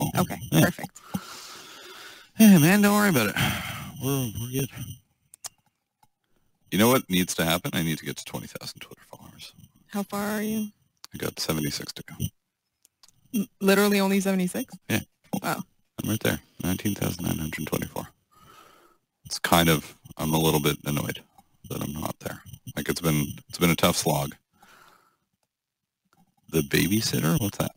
Okay, Yeah. perfect. Hey, man, don't worry about it. We're good. You know what needs to happen? I need to get to 20,000 Twitter followers. How far are you? I got 76 to go. Literally only 76? Yeah. Wow. I'm right there, 19,924. It's kind of, I'm a little bit annoyed that I'm not there. Like it's been a tough slog. The babysitter? What's that?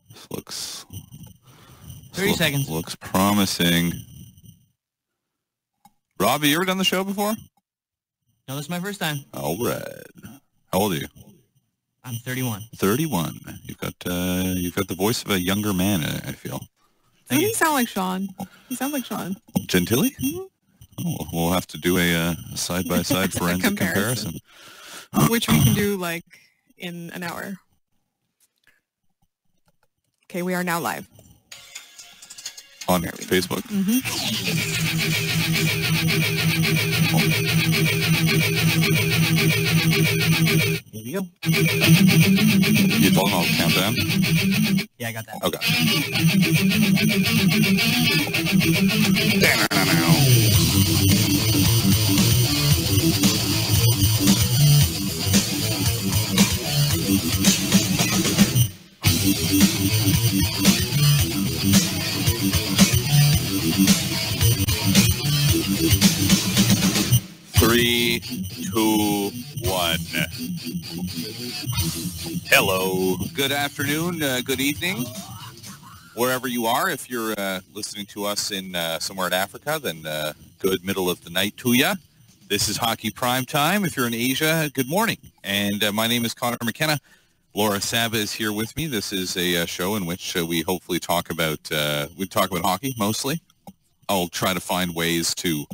This looks 30 seconds. Looks promising. Rob, have you ever done the show before? No, this is my first time. All right. How old are you? I'm 31. 31. You've got the voice of a younger man, I feel. Doesn't he sound like Sean? He sounds like Sean. Gentili? Mm-hmm. Oh, we'll have to do a side-by-side forensic comparison. Which we can do, like, in an hour. Okay, we are now live. On Facebook? Mm-hmm. Here we go. You told him I'll count down? Yeah, I got that. Okay. Three, two, one. Hello. Good afternoon. Good evening. Wherever you are, if you're listening to us in somewhere in Africa, then good middle of the night to ya. This is Hockey Primetime. If you're in Asia, good morning. And my name is Conor McKenna. Laura Saba is here with me. This is a show in which we hopefully talk about hockey mostly. I'll try to find ways to,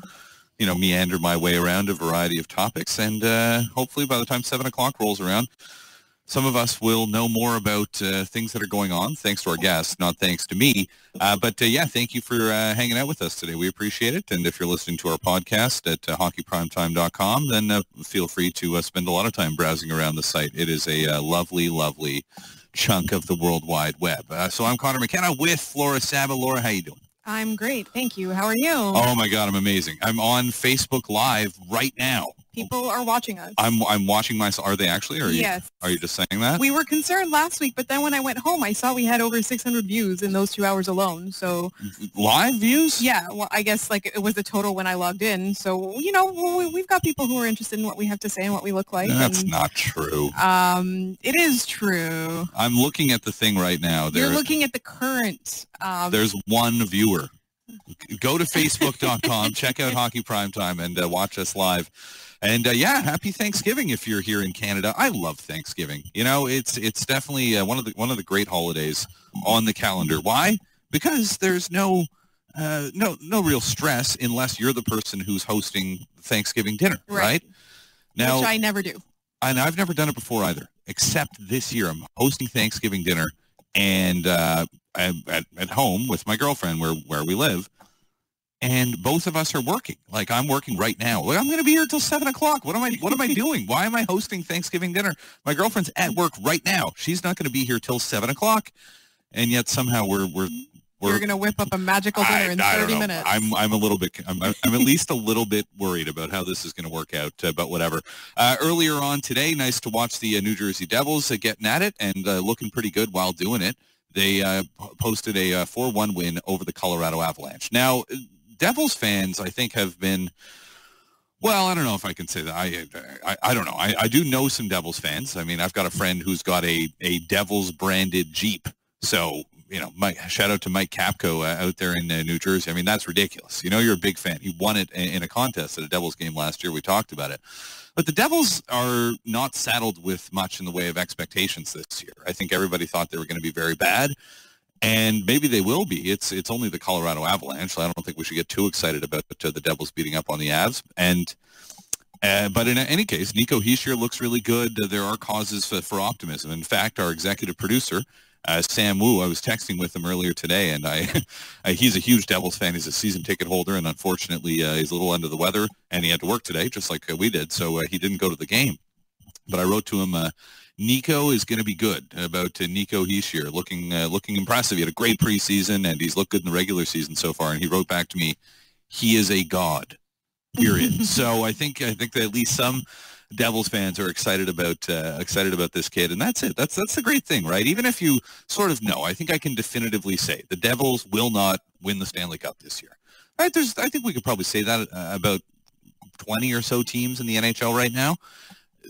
meander my way around a variety of topics, and hopefully by the time 7 o'clock rolls around, some of us will know more about things that are going on, thanks to our guests, not thanks to me. But thank you for hanging out with us today. We appreciate it. And if you're listening to our podcast at hockeyprimetime.com, then feel free to spend a lot of time browsing around the site. It is a lovely, lovely chunk of the World Wide Web. So I'm Conor McKenna with Laura Saba. Laura, how you doing? I'm great. Thank you. How are you? Oh, my God, I'm amazing. I'm on Facebook Live right now. People are watching us. I'm watching myself. Are they actually? Or yes. Are you just saying that? We were concerned last week, but then when I went home, I saw we had over 600 views in those 2 hours alone. So live views? Yeah. Well, I guess it was the total when I logged in. So, we've got people who are interested in what we have to say and what we look like. That's not true. It is true. I'm looking at the thing right now. You're looking at the current. There's one viewer. Go to facebook.com, check out Hockey Primetime, and watch us live. And happy Thanksgiving if you're here in Canada. I love Thanksgiving. It's definitely one of the great holidays on the calendar. Why? Because there's no real stress unless you're the person who's hosting Thanksgiving dinner, right? Now, which I never do. And I've never done it before either, except this year. I'm hosting Thanksgiving dinner, and I'm at home with my girlfriend where we live. And both of us are working. Like, I'm working right now. I'm going to be here till 7 o'clock. What am I doing? Why am I hosting Thanksgiving dinner? My girlfriend's at work right now. She's not going to be here till 7 o'clock. And yet somehow we're You're going to whip up a magical dinner in 30 minutes. I'm a little bit, I'm at least a little bit worried about how this is going to work out, but whatever. Earlier on today, nice to watch the New Jersey Devils getting at it and looking pretty good while doing it. They posted a 4-1 win over the Colorado Avalanche. Now, Devils fans, I think, have been, well, I don't know if I can say that. I don't know. I do know some Devils fans. I mean, I've got a friend who's got a Devils-branded Jeep. So, shout out to Mike Capko out there in New Jersey. I mean, that's ridiculous. You're a big fan. He won it in a contest at a Devils game last year. We talked about it. But the Devils are not saddled with much in the way of expectations this year. I think everybody thought they were going to be very bad. And maybe they will be. It's only the Colorado Avalanche. So I don't think we should get too excited about the Devils beating up on the Avs. But in any case, Nico Hischier looks really good. There are causes for optimism. In fact, our executive producer, Sam Wu, I was texting with him earlier today, and he's a huge Devils fan. He's a season ticket holder, and unfortunately, he's a little under the weather, and he had to work today, just like we did, so he didn't go to the game. but I wrote to him, Nico is going to be good, about Nico Hischier, looking impressive. He had a great preseason, and he's looked good in the regular season so far. And he wrote back to me, he is a god, period. So I think that at least some Devils fans are excited about this kid, and that's it. That's the great thing, right? Even if you sort of know, I think I can definitively say the Devils will not win the Stanley Cup this year. Right? I think we could probably say that about 20 or so teams in the NHL right now.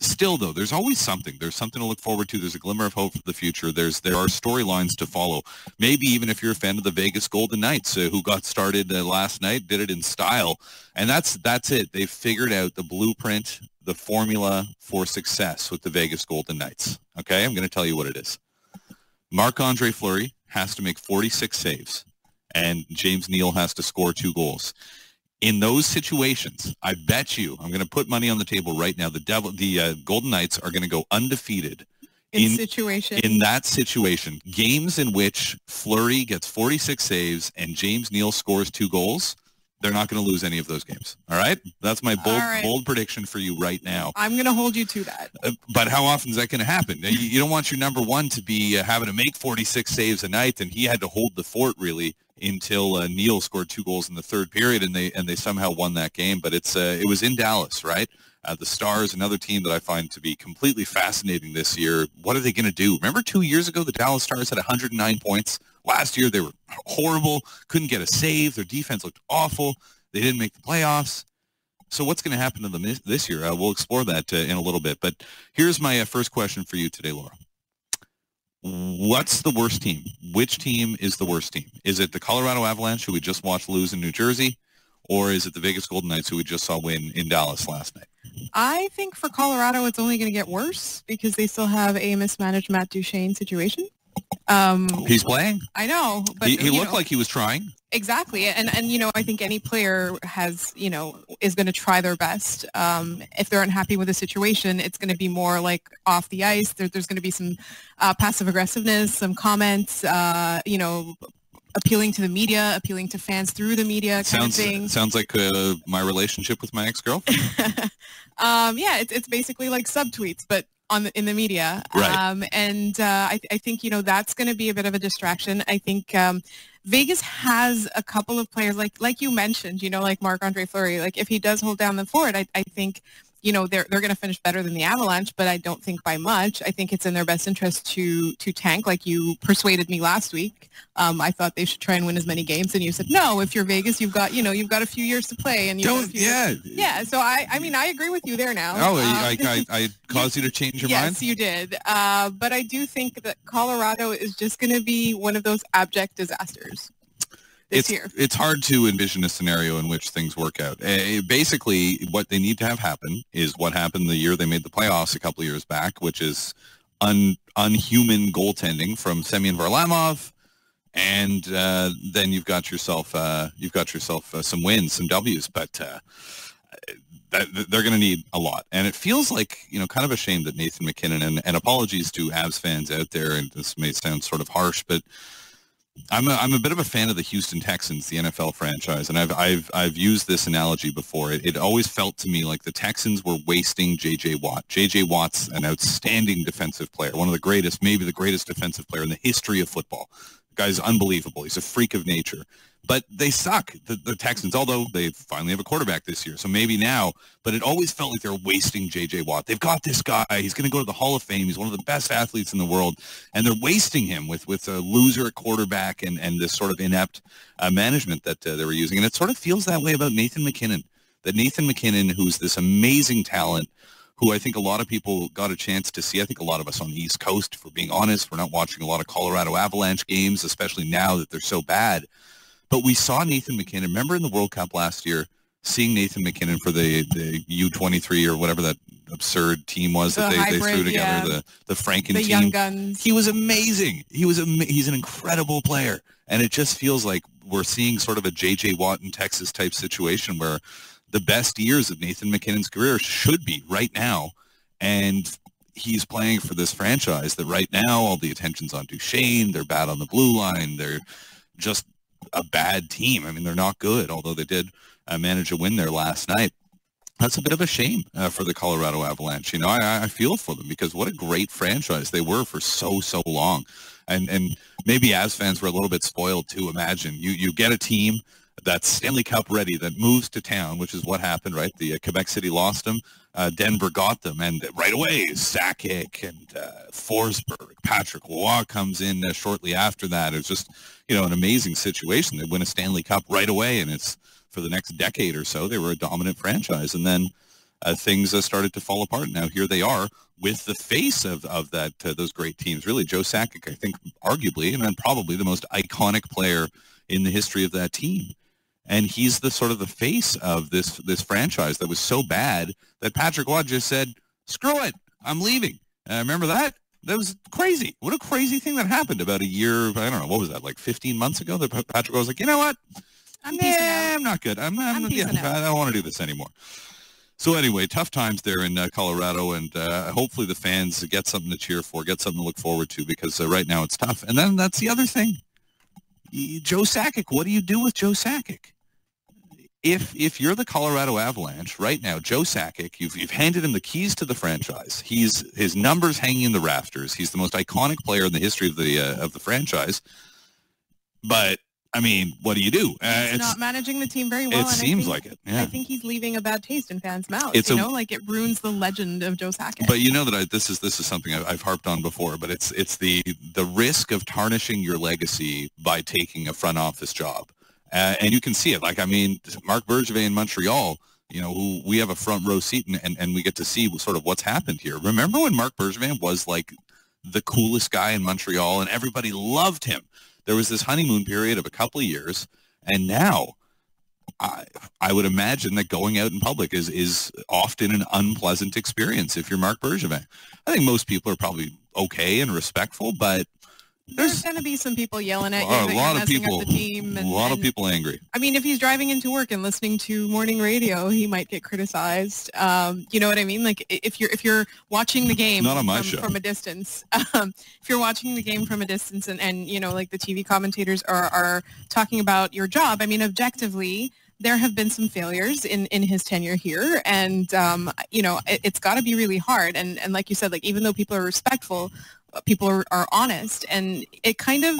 Still, though, there's always something. There's something to look forward to. There's a glimmer of hope for the future. There are storylines to follow. Maybe even if you're a fan of the Vegas Golden Knights, who got started last night, did it in style, and that's it. They've figured out the blueprint, the formula for success with the Vegas Golden Knights. Okay, I'm going to tell you what it is. Marc-Andre Fleury has to make 46 saves, and James Neal has to score 2 goals. In those situations, I bet you, I'm going to put money on the table right now, the Golden Knights are going to go undefeated in that situation. Games in which Fleury gets 46 saves and James Neal scores 2 goals, they're not going to lose any of those games. All right? That's my bold prediction for you right now. I'm going to hold you to that. But how often is that going to happen? You don't want your number one to be having to make 46 saves a night, and he had to hold the fort, really, until Neal scored 2 goals in the third period, and they somehow won that game. But it was in Dallas, right? The Stars, another team that I find to be completely fascinating this year. What are they going to do? Remember 2 years ago, the Dallas Stars had 109 points. Last year, they were horrible, couldn't get a save. Their defense looked awful. They didn't make the playoffs. So what's going to happen to them this year? We'll explore that in a little bit. But here's my first question for you today, Laura. What's the worst team? Which team is the worst team? Is it the Colorado Avalanche, who we just watched lose in New Jersey, or is it the Vegas Golden Knights, who we just saw win in Dallas last night? I think for Colorado, it's only going to get worse because they still have a mismanaged Matt Duchene situation. He's playing. I know, but he looked like he was trying. Exactly, and I think any player is going to try their best. If they're unhappy with the situation, it's going to be more like off the ice. There's going to be some passive aggressiveness, some comments, appealing to the media, appealing to fans through the media kind of thing. Sounds like my relationship with my ex-girlfriend. Yeah, it's basically like subtweets, but in the media. Right. I think, that's going to be a bit of a distraction. I think Vegas has a couple of players, like you mentioned, like Marc-Andre Fleury. Like, if he does hold down the fort, I think, they're going to finish better than the Avalanche, but I don't think by much. I think it's in their best interest to tank, like you persuaded me last week. I thought they should try and win as many games, and you said, no, if you're Vegas, you've got a few years to play. And yeah. So I agree with you there now. Oh, I caused you to change your mind? Yes, you did. But I do think that Colorado is just going to be one of those abject disasters. It's hard to envision a scenario in which things work out. Basically, what they need to have happen is what happened the year they made the playoffs a couple of years back, which is unhuman goaltending from Semyon Varlamov, and then you've got yourself some wins, some W's, but they're going to need a lot. And it feels like, kind of a shame that Nathan McKinnon, and apologies to Avs fans out there, and this may sound sort of harsh, but I'm a bit of a fan of the Houston Texans, the NFL franchise, and I've used this analogy before. It always felt to me like the Texans were wasting J.J. Watt. J.J. Watt's an outstanding defensive player, one of the greatest, maybe the greatest defensive player in the history of football. The guy's unbelievable. He's a freak of nature. But they suck, the Texans, although they finally have a quarterback this year, so maybe now. But it always felt like they're wasting J.J. Watt. They've got this guy. He's going to go to the Hall of Fame. He's one of the best athletes in the world. And they're wasting him with a loser at quarterback and this sort of inept management that they were using. And it sort of feels that way about Nathan McKinnon. That Nathan McKinnon, who's this amazing talent, who I think a lot of people got a chance to see. I think a lot of us on the East Coast, if we're being honest, we're not watching a lot of Colorado Avalanche games, especially now that they're so bad. But we saw Nathan McKinnon. Remember in the World Cup last year, seeing Nathan McKinnon for the U23 or whatever that absurd team was that they threw together, the Franken team. The Young Guns. He was amazing. He's an incredible player. And it just feels like we're seeing sort of a J.J. Watt in Texas type situation where the best years of Nathan McKinnon's career should be right now. And he's playing for this franchise that right now all the attention's on Duchene. They're bad on the blue line. They're just a bad team. I mean, they're not good, although they did manage a win there last night. That's a bit of a shame for the Colorado Avalanche. You know, I feel for them because what a great franchise they were for so long. And maybe as fans we're a little bit spoiled too. Imagine you get a team that's Stanley Cup ready that moves to town, which is what happened, right? The Quebec City lost them. Denver got them, and right away Sakic and Forsberg, Patrick Roy comes in shortly after that. It's just, you know, an amazing situation. They win a Stanley Cup right away, and it's for the next decade or so, they were a dominant franchise. And then things started to fall apart. Now here they are with the face of that those great teams. Really, Joe Sakic, I think, arguably, and then probably the most iconic player in the history of that team. And he's the sort of the face of this franchise that was so bad that Patrick Roy just said, screw it, I'm leaving. Remember that? That was crazy. What a crazy thing that happened about a year, I don't know, what was that, like 15 months ago? That Patrick Roy was like, you know what? I'm not good. I don't want to do this anymore. So anyway, tough times there in Colorado, and hopefully the fans get something to cheer for, get something to look forward to, because right now it's tough. And then that's the other thing. Joe Sakic, what do you do with Joe Sakic? If you're the Colorado Avalanche right now, Joe Sakic, you've handed him the keys to the franchise. His numbers hanging in the rafters. He's the most iconic player in the history of the franchise. But I mean, what do you do? It's not managing the team very well. It seems like it. Yeah. I think he's leaving a bad taste in fans' mouths. Like it ruins the legend of Joe Sakic. But you know that this is something I've harped on before. But it's the risk of tarnishing your legacy by taking a front office job, and you can see it. Like, I mean, Marc Bergevin in Montreal, you know, who we have a front row seat and we get to see sort of what's happened here. Remember when Marc Bergevin was like the coolest guy in Montreal and everybody loved him? There was this honeymoon period of a couple of years, and now I would imagine that going out in public is often an unpleasant experience if you're Marc Bergevin. I think most people are probably okay and respectful, but there's going to be some people yelling at you a that lot you're of people, up the team. A lot of people angry. I mean, if he's driving into work and listening to morning radio, he might get criticized. You know what I mean? Like if you're watching the game from a distance, if you're watching the game from a distance and you know, like the TV commentators are talking about your job, I mean, objectively, there have been some failures in his tenure here. And, you know, it's got to be really hard. And like you said, like even though people are respectful, people are honest, and it kind of,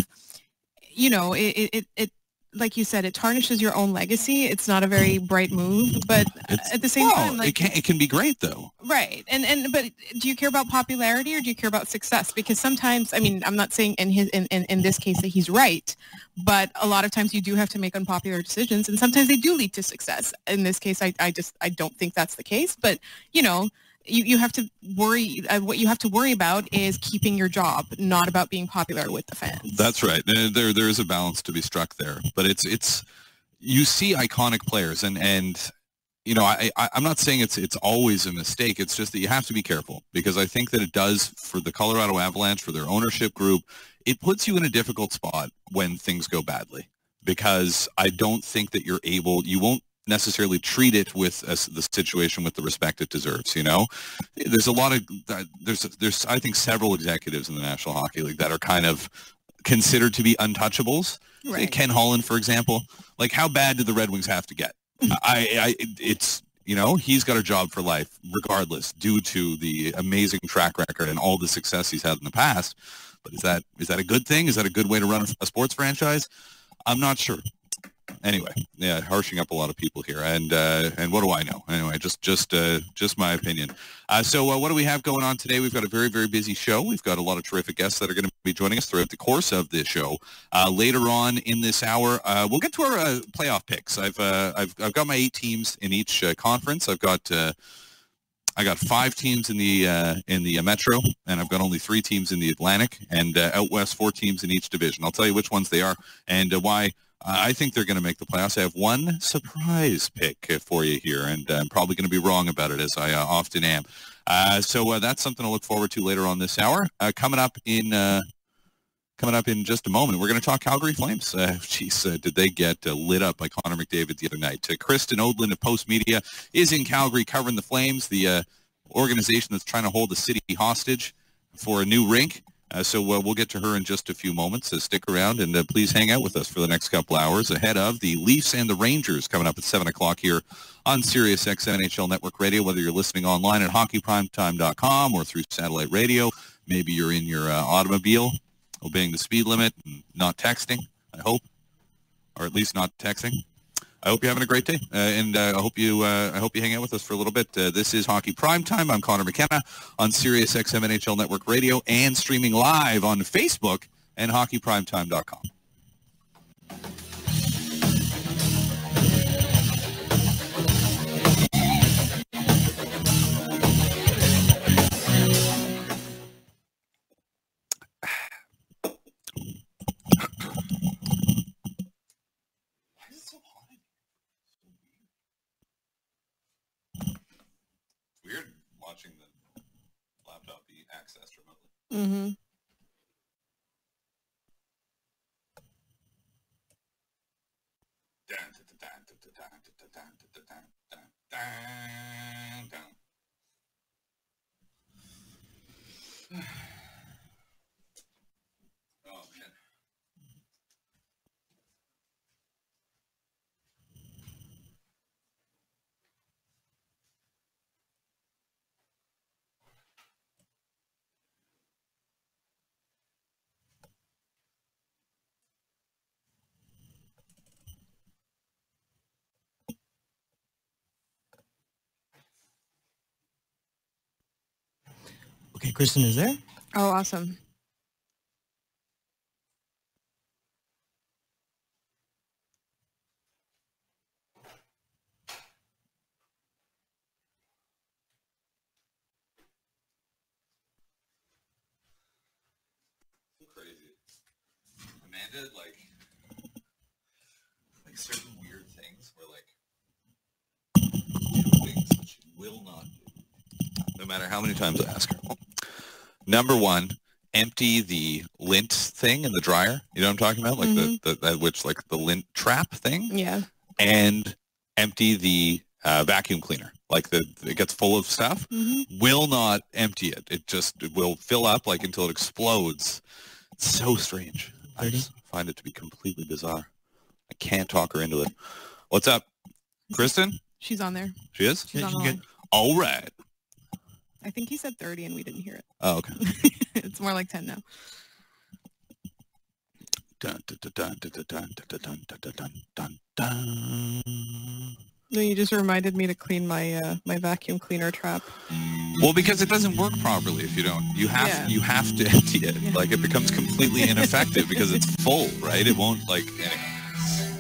you know, it like you said, it tarnishes your own legacy. It's not a very bright move, but at the same time, like it can be great though. Right. And but do you care about popularity or do you care about success? Because sometimes, I mean, I'm not saying in this case that he's right, but a lot of times you do have to make unpopular decisions, and sometimes they do lead to success. In this case, I don't think that's the case, but you know, you have to worry. What you have to worry about is keeping your job, not about being popular with the fans. That's right. There is a balance to be struck there, but it's you see iconic players, and you know, I'm not saying it's always a mistake. It's just that you have to be careful, because I think that it does for the Colorado Avalanche, for their ownership group, it puts you in a difficult spot when things go badly, because I don't think that you won't necessarily treat it with the situation with the respect it deserves. You know, there's a lot of there's I think several executives in the National Hockey League that are kind of considered to be untouchables. Right. Ken Holland, for example. Like, how bad did the Red Wings have to get? It's, you know, he's got a job for life regardless, due to the amazing track record and all the success he's had in the past. But is that a good thing? Is that a good way to run a sports franchise? I'm not sure. Anyway, yeah, harshing up a lot of people here, and what do I know? Anyway, just my opinion. So what do we have going on today? We've got a very, very busy show. We've got a lot of terrific guests that are going to be joining us throughout the course of this show. Later on in this hour, we'll get to our playoff picks. I've got my 8 teams in each conference. I got 5 teams in the Metro, and I've got only 3 teams in the Atlantic, and out west 4 teams in each division. I'll tell you which ones they are and why I think they're going to make the playoffs. I have one surprise pick for you here, and I'm probably going to be wrong about it, as I often am. So that's something to look forward to later on this hour. Coming up in just a moment, we're going to talk Calgary Flames. Did they get lit up by Connor McDavid the other night? Kristen Odland of Post Media is in Calgary covering the Flames, the organization that's trying to hold the city hostage for a new rink. So we'll get to her in just a few moments. So stick around and please hang out with us for the next couple hours ahead of the Leafs and the Rangers coming up at 7 o'clock here on Sirius XM NHL Network Radio, whether you're listening online at hockeyprimetime.com or through satellite radio. Maybe you're in your automobile obeying the speed limit and not texting, I hope, or at least not texting. I hope you're having a great day, and I hope you hang out with us for a little bit. This is Hockey Primetime. I'm Conor McKenna on Sirius XM NHL Network Radio and streaming live on Facebook and hockeyprimetime.com. Weird watching the laptop be accessed remotely. Mm-hmm. Oh, man. Okay, Kristen is there. Oh, awesome. Crazy. Amanda, like certain weird things where, things that she will not do, no matter how many times I ask her. Number one, empty the lint thing in the dryer. You know what I'm talking about? Like the lint trap thing. Yeah. And empty the vacuum cleaner. Like it gets full of stuff. Mm-hmm. Will not empty it. It will fill up until it explodes. It's so strange. I just find it to be completely bizarre. I can't talk her into it. What's up, Kristen? She's on there. She is? She's on the good. line. All right. I think he said 30 and we didn't hear it. Oh, okay. It's more like 10 now. Dun, dun, dun, dun, dun, dun, dun, dun, dun, dun, dun. No, you just reminded me to clean my my vacuum cleaner trap. Well, because it doesn't work properly if you don't. You have to empty it. Yeah. It becomes completely ineffective because it's full, right? It won't anyway.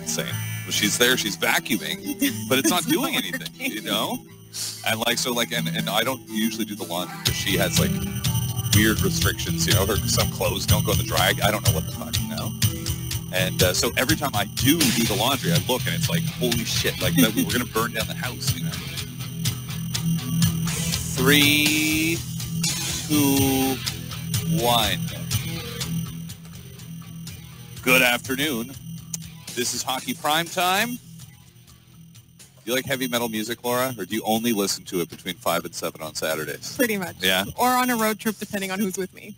Insane. Well, she's there, she's vacuuming, but it's not doing anything, you know? And and I don't usually do the laundry because she has weird restrictions, some clothes don't go in the dryer. I don't know what the fuck, And so every time I do the laundry, I look and it's holy shit, we're going to burn down the house, 3, 2, 1. Good afternoon. This is Hockey Primetime. Do you like heavy metal music, Laura, or do you only listen to it between 5 and 7 on Saturdays? Pretty much. Yeah? Or on a road trip, depending on who's with me.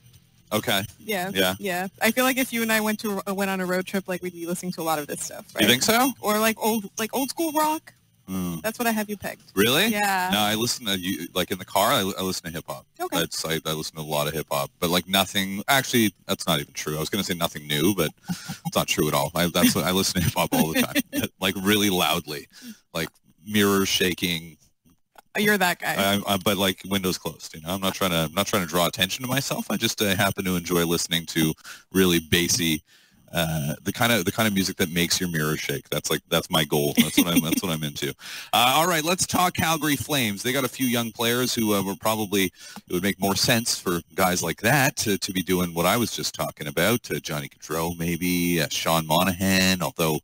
Okay. Yeah. Yeah. Yeah. I feel like if you and I went on a road trip, we'd be listening to a lot of this stuff, right? You think so? Or old school rock. Mm. That's what I have you pegged. Really? Yeah. No, I listen to, in the car, I listen to hip-hop. Okay. I listen to a lot of hip-hop, but nothing, actually, that's not even true. I was going to say nothing new, but it's not true at all. I listen to hip-hop all the time, really loudly, mirrors shaking. You're that guy. But windows closed, I'm not trying to draw attention to myself. I just happen to enjoy listening to really bassy, the kind of music that makes your mirror shake. That's my goal. That's what I'm into. All right, let's talk Calgary Flames. They got a few young players who it would make more sense for guys like that to be doing what I was just talking about. Johnny Gaudreau, maybe Sean Monahan, although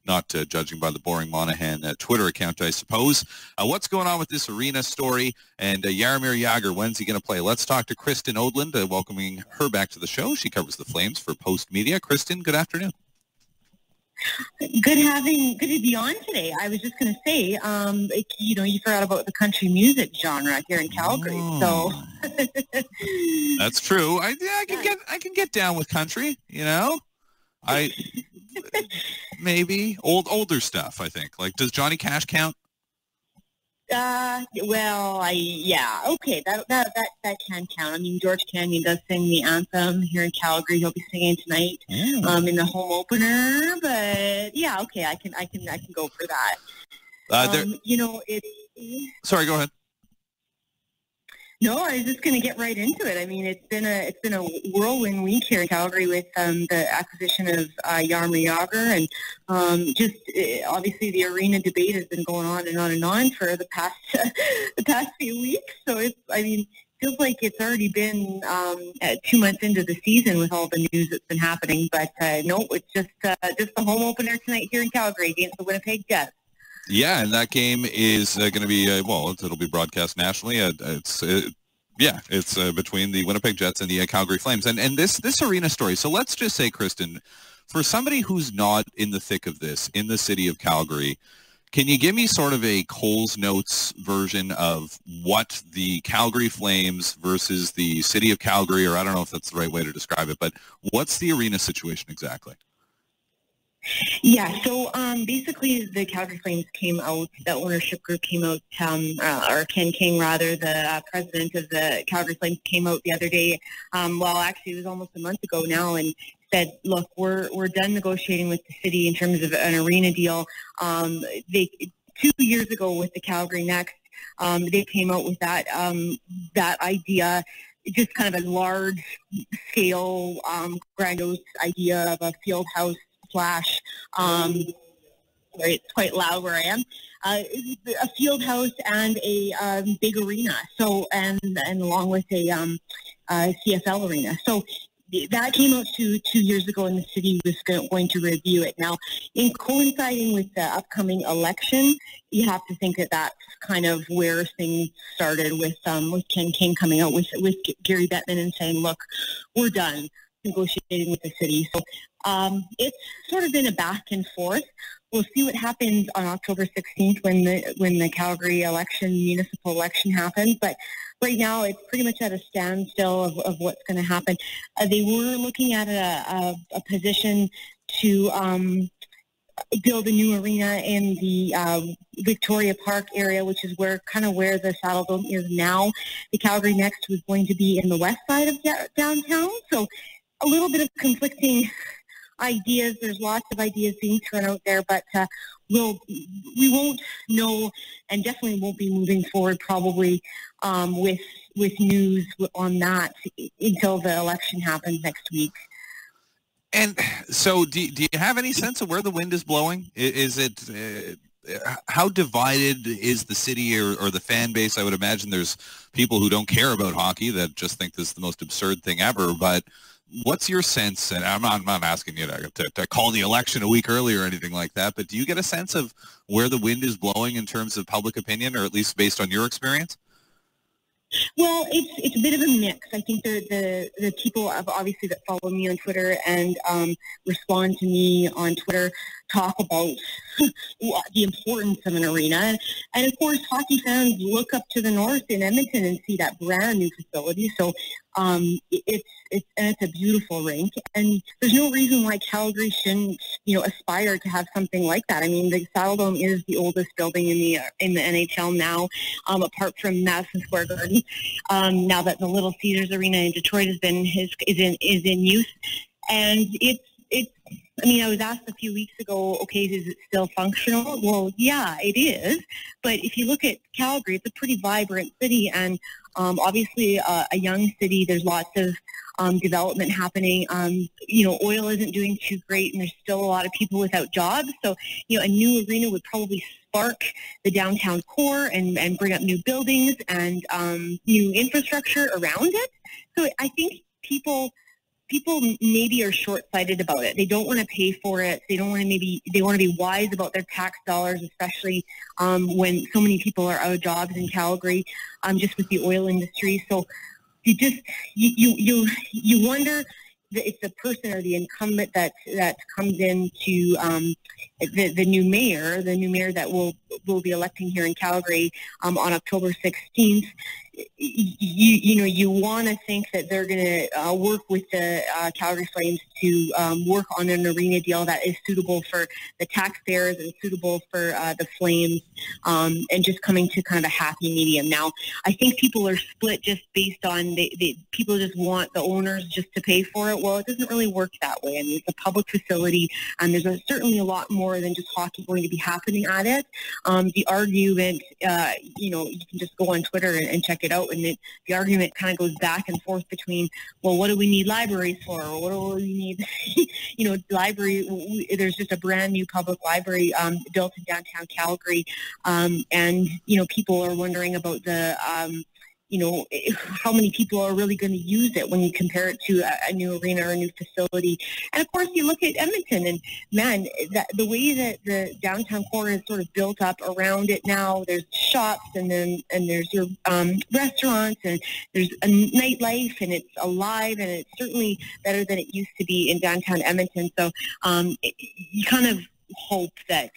not judging by the boring Monahan Twitter account, I suppose. What's going on with this arena story? And Jaromir Jagr, when's he going to play? Let's talk to Kristen Odland, welcoming her back to the show. She covers the Flames for Post Media. Kristen, good afternoon. Good to be on today. I was just going to say, you forgot about the country music genre here in Calgary. So that's true. I can get down with country. Maybe older stuff. I think. Like, does Johnny Cash count? Okay, that can count. I mean, George Canyon does sing the anthem here in Calgary. He'll be singing tonight in the home opener. But yeah, okay, I can go for that. Sorry, go ahead. No, I was just going to get right into it. I mean, it's been a whirlwind week here in Calgary with the acquisition of Jaromir Jagr, and obviously the arena debate has been going on and on and on for the past few weeks. So feels like it's already been 2 months into the season with all the news that's been happening. But no, it's just the home opener tonight here in Calgary against the Winnipeg Jets. Yeah, and that game is going to be, it'll be broadcast nationally. It's between the Winnipeg Jets and the Calgary Flames. And this arena story, so let's just say, Kristen, for somebody who's not in the thick of this, in the city of Calgary, can you give me sort of a Coles Notes version of what the Calgary Flames versus the city of Calgary, or I don't know if that's the right way to describe it, but what's the arena situation exactly? Yeah, so basically the Calgary Flames came out, the ownership group came out, or Ken King rather, the president of the Calgary Flames came out the other day, actually it was almost a month ago now, and said, look, we're done negotiating with the city in terms of an arena deal. 2 years ago with the Calgary Next, they came out with that idea, just kind of a large scale, grandiose idea of a field house slash, sorry, it's quite loud where I am, a field house and a big arena. So, and along with a CFL arena. So that came out 2 years ago, and the city was going to review it. Now, in coinciding with the upcoming election, you have to think that that's kind of where things started with Ken King coming out with Gary Bettman and saying, look, we're done negotiating with the city. So it's sort of been a back and forth. We'll see what happens on October 16th when the Calgary municipal election happens. But right now, it's pretty much at a standstill of what's going to happen. They were looking at a position to build a new arena in the Victoria Park area, which is where the Saddle Dome is now. The Calgary Next was going to be in the west side of downtown. So a little bit of conflicting ideas. There's lots of ideas being thrown out there, but we won't know, and definitely won't be moving forward probably with news on that until the election happens next week. And so do you have any sense of where the wind is blowing? Is it how divided is the city or the fan base? I would imagine there's people who don't care about hockey that just think this is the most absurd thing ever, but what's your sense, and I'm not asking you to call the election a week early or anything like that, but do you get a sense of where the wind is blowing in terms of public opinion, or at least based on your experience? Well, it's a bit of a mix. I think the people obviously that follow me on Twitter and respond to me on Twitter talk about the importance of an arena. And of course, hockey fans look up to the north in Edmonton and see that brand new facility. So it's a beautiful rink, and there's no reason why Calgary shouldn't aspire to have something like that. I mean, the Saddle Dome is the oldest building in the NHL now, apart from Madison Square Garden. Now that the Little Caesars Arena in Detroit is in use, and it's. I mean, I was asked a few weeks ago, okay, is it still functional? Well, yeah, it is. But if you look at Calgary, it's a pretty vibrant city, and obviously a young city. There's lots of development happening. Oil isn't doing too great, and there's still a lot of people without jobs. So, a new arena would probably spark the downtown core and bring up new buildings and new infrastructure around it. So I think people maybe are short-sighted about it. They don't want to pay for it. They want to be wise about their tax dollars, especially when so many people are out of jobs in Calgary, just with the oil industry. So you wonder, it's the person or the incumbent that comes into the new mayor that we'll be electing here in Calgary on October 16th. You want to think that they're going to work with the Calgary Flames to work on an arena deal that is suitable for the taxpayers and suitable for the Flames, and just coming to kind of a happy medium. Now, I think people are split just based on the people just want the owners just to pay for it. Well, it doesn't really work that way. I mean, it's a public facility, and there's certainly a lot more than just hockey going to be happening at it. The argument, you can just go on Twitter and check it out, and the argument kind of goes back and forth between, well, what do we need libraries for? Or what do we need, library? There's just a brand new public library built in downtown Calgary, and people are wondering about the how many people are really going to use it when you compare it to a new arena or a new facility. And of course, you look at Edmonton, and man, the way that the downtown core is sort of built up around it now, there's shops, and there's your restaurants, and there's a nightlife, and it's alive, and it's certainly better than it used to be in downtown Edmonton. So you kind of hope that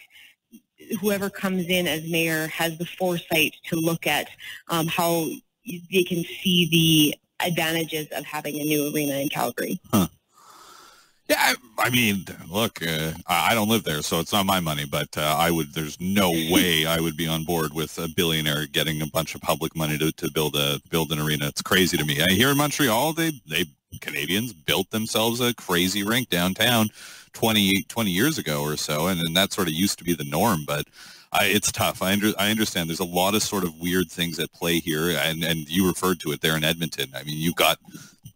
whoever comes in as mayor has the foresight to look at how they can see the advantages of having a new arena in Calgary. Huh. Yeah, I mean, look, I don't live there, so it's not my money, but there's no way I would be on board with a billionaire getting a bunch of public money to build an arena. It's crazy to me. Here in Montreal, they Canadians built themselves a crazy rink downtown 20 years ago or so, and that sort of used to be the norm, but it's tough. I understand there's a lot of sort of weird things at play here, and you referred to it there in Edmonton. I mean, you've got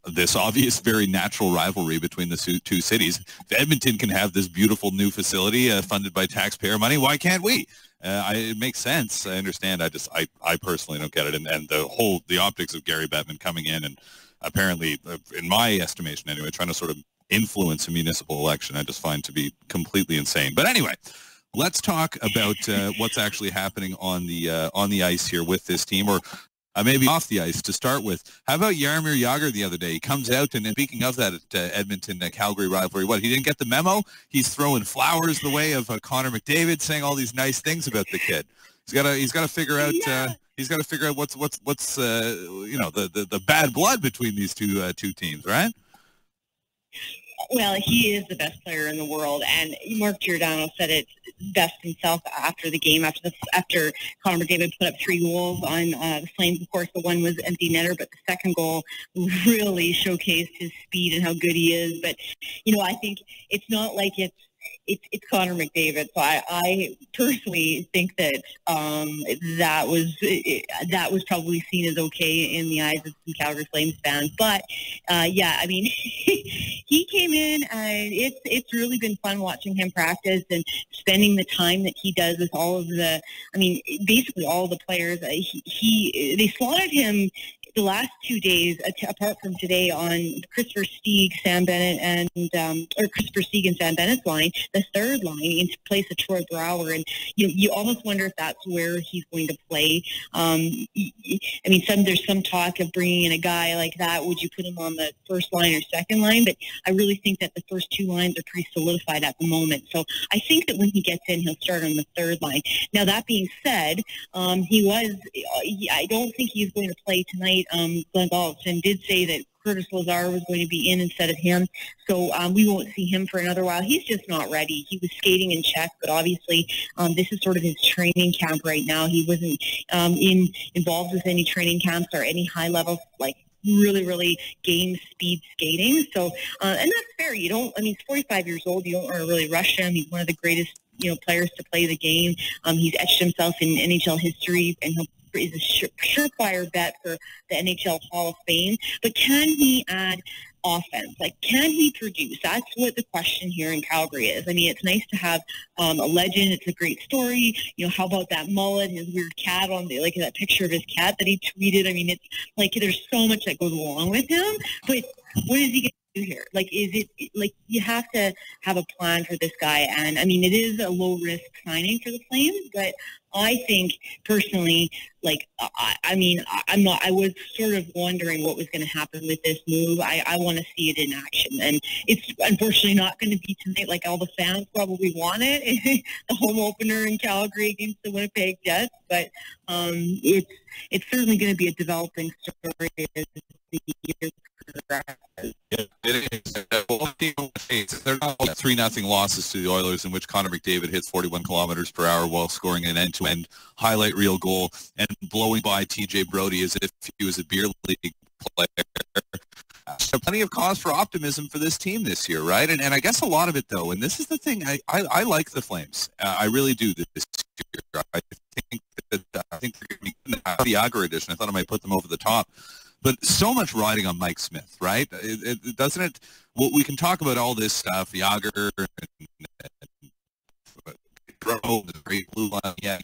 this obvious, very natural rivalry between the two cities. If Edmonton can have this beautiful new facility funded by taxpayer money, why can't we? It makes sense. I understand. I personally don't get it, and the optics of Gary Bettman coming in and apparently, in my estimation anyway, trying to sort of influence a municipal election, I just find to be completely insane. But anyway, let's talk about what's actually happening on the ice here with this team, or maybe off the ice to start with. How about Jaromir Jagr the other day? He comes out, and speaking of that Edmonton-Calgary rivalry, he didn't get the memo? He's throwing flowers the way of Conor McDavid, saying all these nice things about the kid. He's got to figure out. Yeah. He's got to figure out what's the bad blood between these two teams, right? Well, he is the best player in the world, and Mark Giordano said it best himself after the game, after Conor McDavid put up 3 goals on the Flames. Of course, the one was empty netter, but the second goal really showcased his speed and how good he is. But, I think it's not like it's Conor McDavid. So I personally think that that was probably seen as okay in the eyes of some Calgary Flames fans. But I mean, he came in, and it's really been fun watching him practice and spending the time that he does with all of basically all the players. They slotted him the last 2 days, apart from today, on Christopher Stieg, Sam Bennett, and Christopher Stieg and Sam Bennett's line, the third line, in place of Troy Brouwer, and you almost wonder if that's where he's going to play. There's some talk of bringing in a guy like that. Would you put him on the first line or second line? But I really think that the first 2 lines are pretty solidified at the moment. So I think that when he gets in, he'll start on the third line. Now, that being said, I don't think he's going to play tonight. Glenn Gulson did say that Curtis Lazar was going to be in instead of him, so we won't see him for another while. He's just not ready. He was skating in Czech, but obviously this is sort of his training camp right now. He wasn't involved with any training camps or any high-level, really, really game speed skating. So, and that's fair. He's 45 years old. You don't want to really rush him. He's one of the greatest, players to play the game. He's etched himself in NHL history, and is a surefire bet for the NHL Hall of Fame. But can he add offense? Can he produce? That's what the question here in Calgary is. It's nice to have a legend. It's a great story. How about that mullet, his weird cat on that picture of his cat that he tweeted? It's there's so much that goes along with him. But what is he going here? Like, is it, like, you have to have a plan for this guy. And I mean, it is a low risk signing for the Flames, but I think personally, like, I was sort of wondering what was going to happen with this move. I want to see it in action, and it's unfortunately not going to be tonight like all the fans probably want it, the home opener in Calgary against the Winnipeg Jets, but it's certainly going to be a developing story as the year progresses. Yeah, it is. They're not 3-0 losses to the Oilers in which Conor McDavid hits 41 kilometers per hour while scoring an end-to-end highlight reel goal and blowing by TJ Brody as if he was a beer league player. So plenty of cause for optimism for this team this year, right? And I guess a lot of it, though, and this is the thing, I like the Flames. I really do this year. I think they're going to be the Yager edition. I thought I might put them over the top. But so much riding on Mike Smith, right? Doesn't it? Well, we can talk about all this stuff, Yager and the great blue line. Yeah.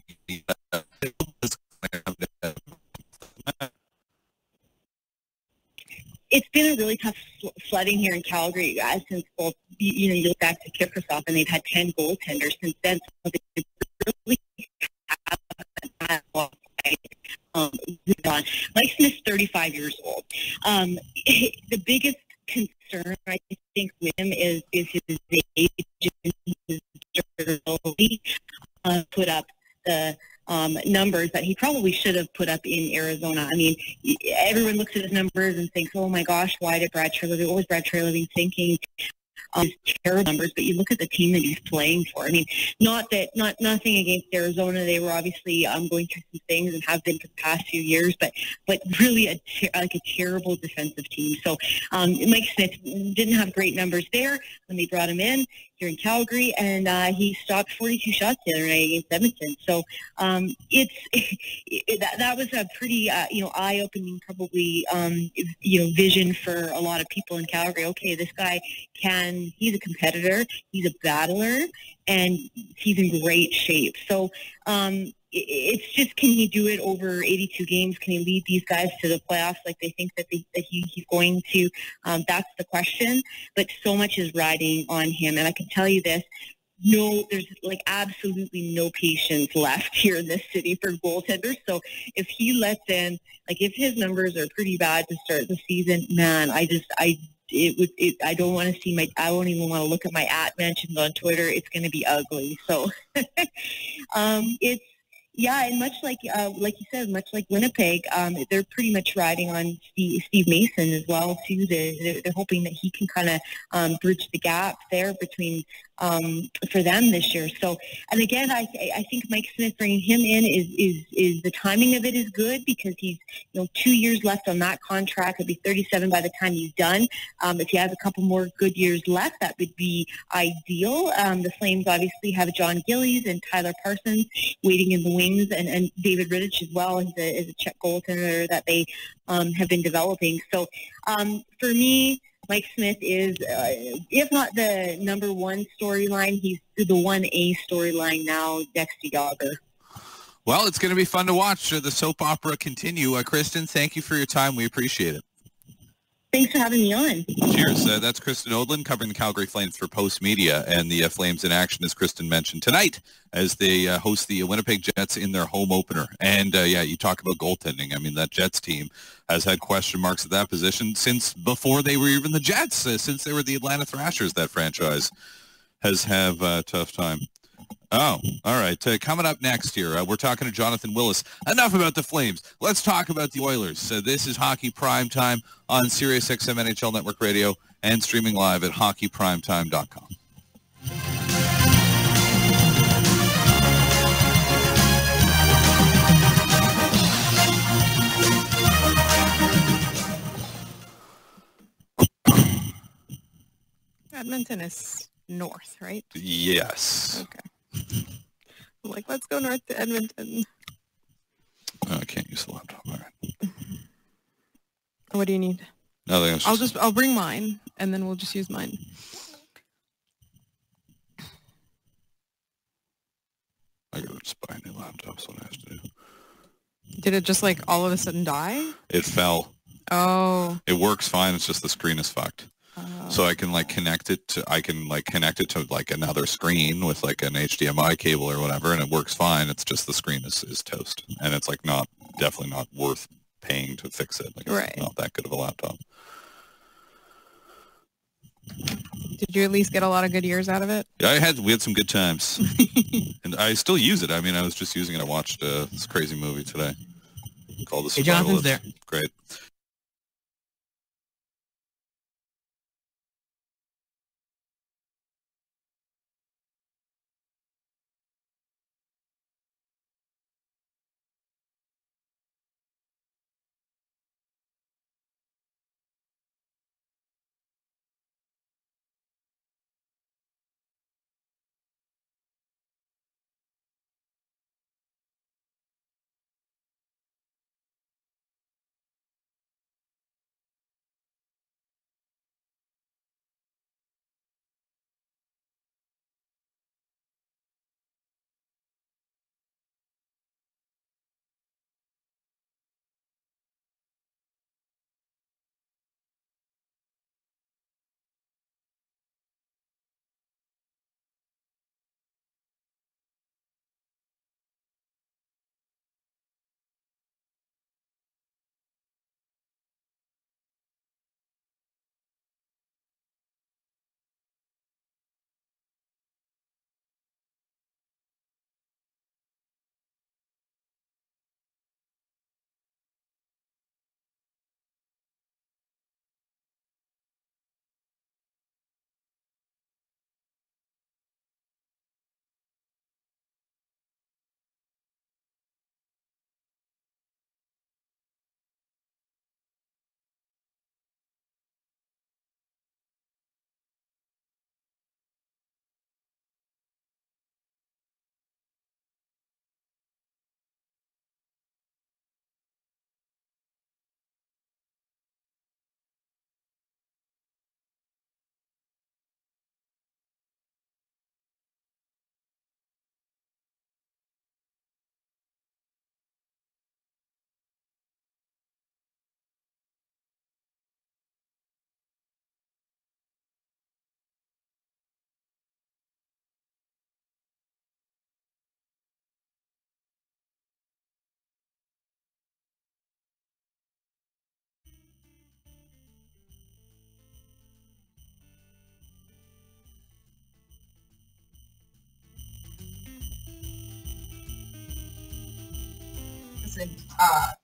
It's been a really tough sledding here in Calgary, guys, since both, you look back to Kiprusoff, and they've had 10 goaltenders since then. So they really haven't Mike Smith's 35 years old. The biggest concern, I think, with him is his age and his durability. Put up the numbers that he probably should have put up in Arizona. I mean, everyone looks at his numbers and thinks, oh my gosh, why did Brad Treliving, what was Brad Treliving thinking? Terrible numbers, but you look at the team that he's playing for. I mean, nothing against Arizona. They were obviously going through some things and have been for the past few years, but really a terrible defensive team. So Mike Smith didn't have great numbers there when they brought him in here in Calgary, and he stopped 42 shots the other night against Edmonton. So that was a pretty eye-opening probably vision for a lot of people in Calgary. Okay, this guy he's a competitor, he's a battler, and he's in great shape. So it's just, can he do it over 82 games? Can he lead these guys to the playoffs like they think that he's going to? That's the question. But so much is riding on him. And I can tell you this, there's like absolutely no patience left here in this city for goaltenders. So if he lets in, like if his numbers are pretty bad to start the season, man, I don't want to see I won't even want to look at my mentions on Twitter. It's going to be ugly. So and much like you said, much like Winnipeg, they're pretty much riding on Steve Mason as well too. They're hoping that he can kind of bridge the gap there between for them this year. So, and again, I think Mike Smith, bringing him in is the timing of it is good, because he's 2 years left on that contract. He'll be 37 by the time he's done. If he has a couple more good years left, that would be ideal. The Flames obviously have John Gillies and Tyler Parsons waiting in the wings, and David Rittich as well is a Czech goaltender that they have been developing. So for me, Mike Smith is, if not the number one storyline, he's the 1A storyline now next to Yager. Well, it's going to be fun to watch the soap opera continue. Kristen, thank you for your time. We appreciate it. Thanks for having me on. Cheers. That's Kristen Odland covering the Calgary Flames for Post Media, and the Flames in action, as Kristen mentioned, tonight as they host the Winnipeg Jets in their home opener. And, you talk about goaltending. I mean, that Jets team has had question marks at that position since before they were even the Jets, since they were the Atlanta Thrashers. That franchise has have a tough time. Oh, all right. Coming up next here, we're talking to Jonathan Willis. Enough about the Flames. Let's talk about the Oilers. This is Hockey Primetime on Sirius XM NHL Network Radio and streaming live at hockeyprimetime.com. Edmonton is north, right? Yes. Okay. I'm like, let's go north to Edmonton. Oh, I can't use the laptop. All right. What do you need? Nothing else. I'll bring mine, and then we'll just use mine. I gotta just buy a new laptop, so what I have to do. Did it just like all of a sudden die? It fell. Oh. It works fine, it's just the screen is fucked. So I can connect it to like another screen with like an HDMI cable or whatever, and it works fine. It's just the screen is toast, and it's like definitely not worth paying to fix it. Like, it's not that good of a laptop. Did you at least get a lot of good years out of it? Yeah, we had some good times, and I still use it. I mean, I was just using it. I watched this crazy movie today called The Survivalist. Hey, Jonathan's there. Great.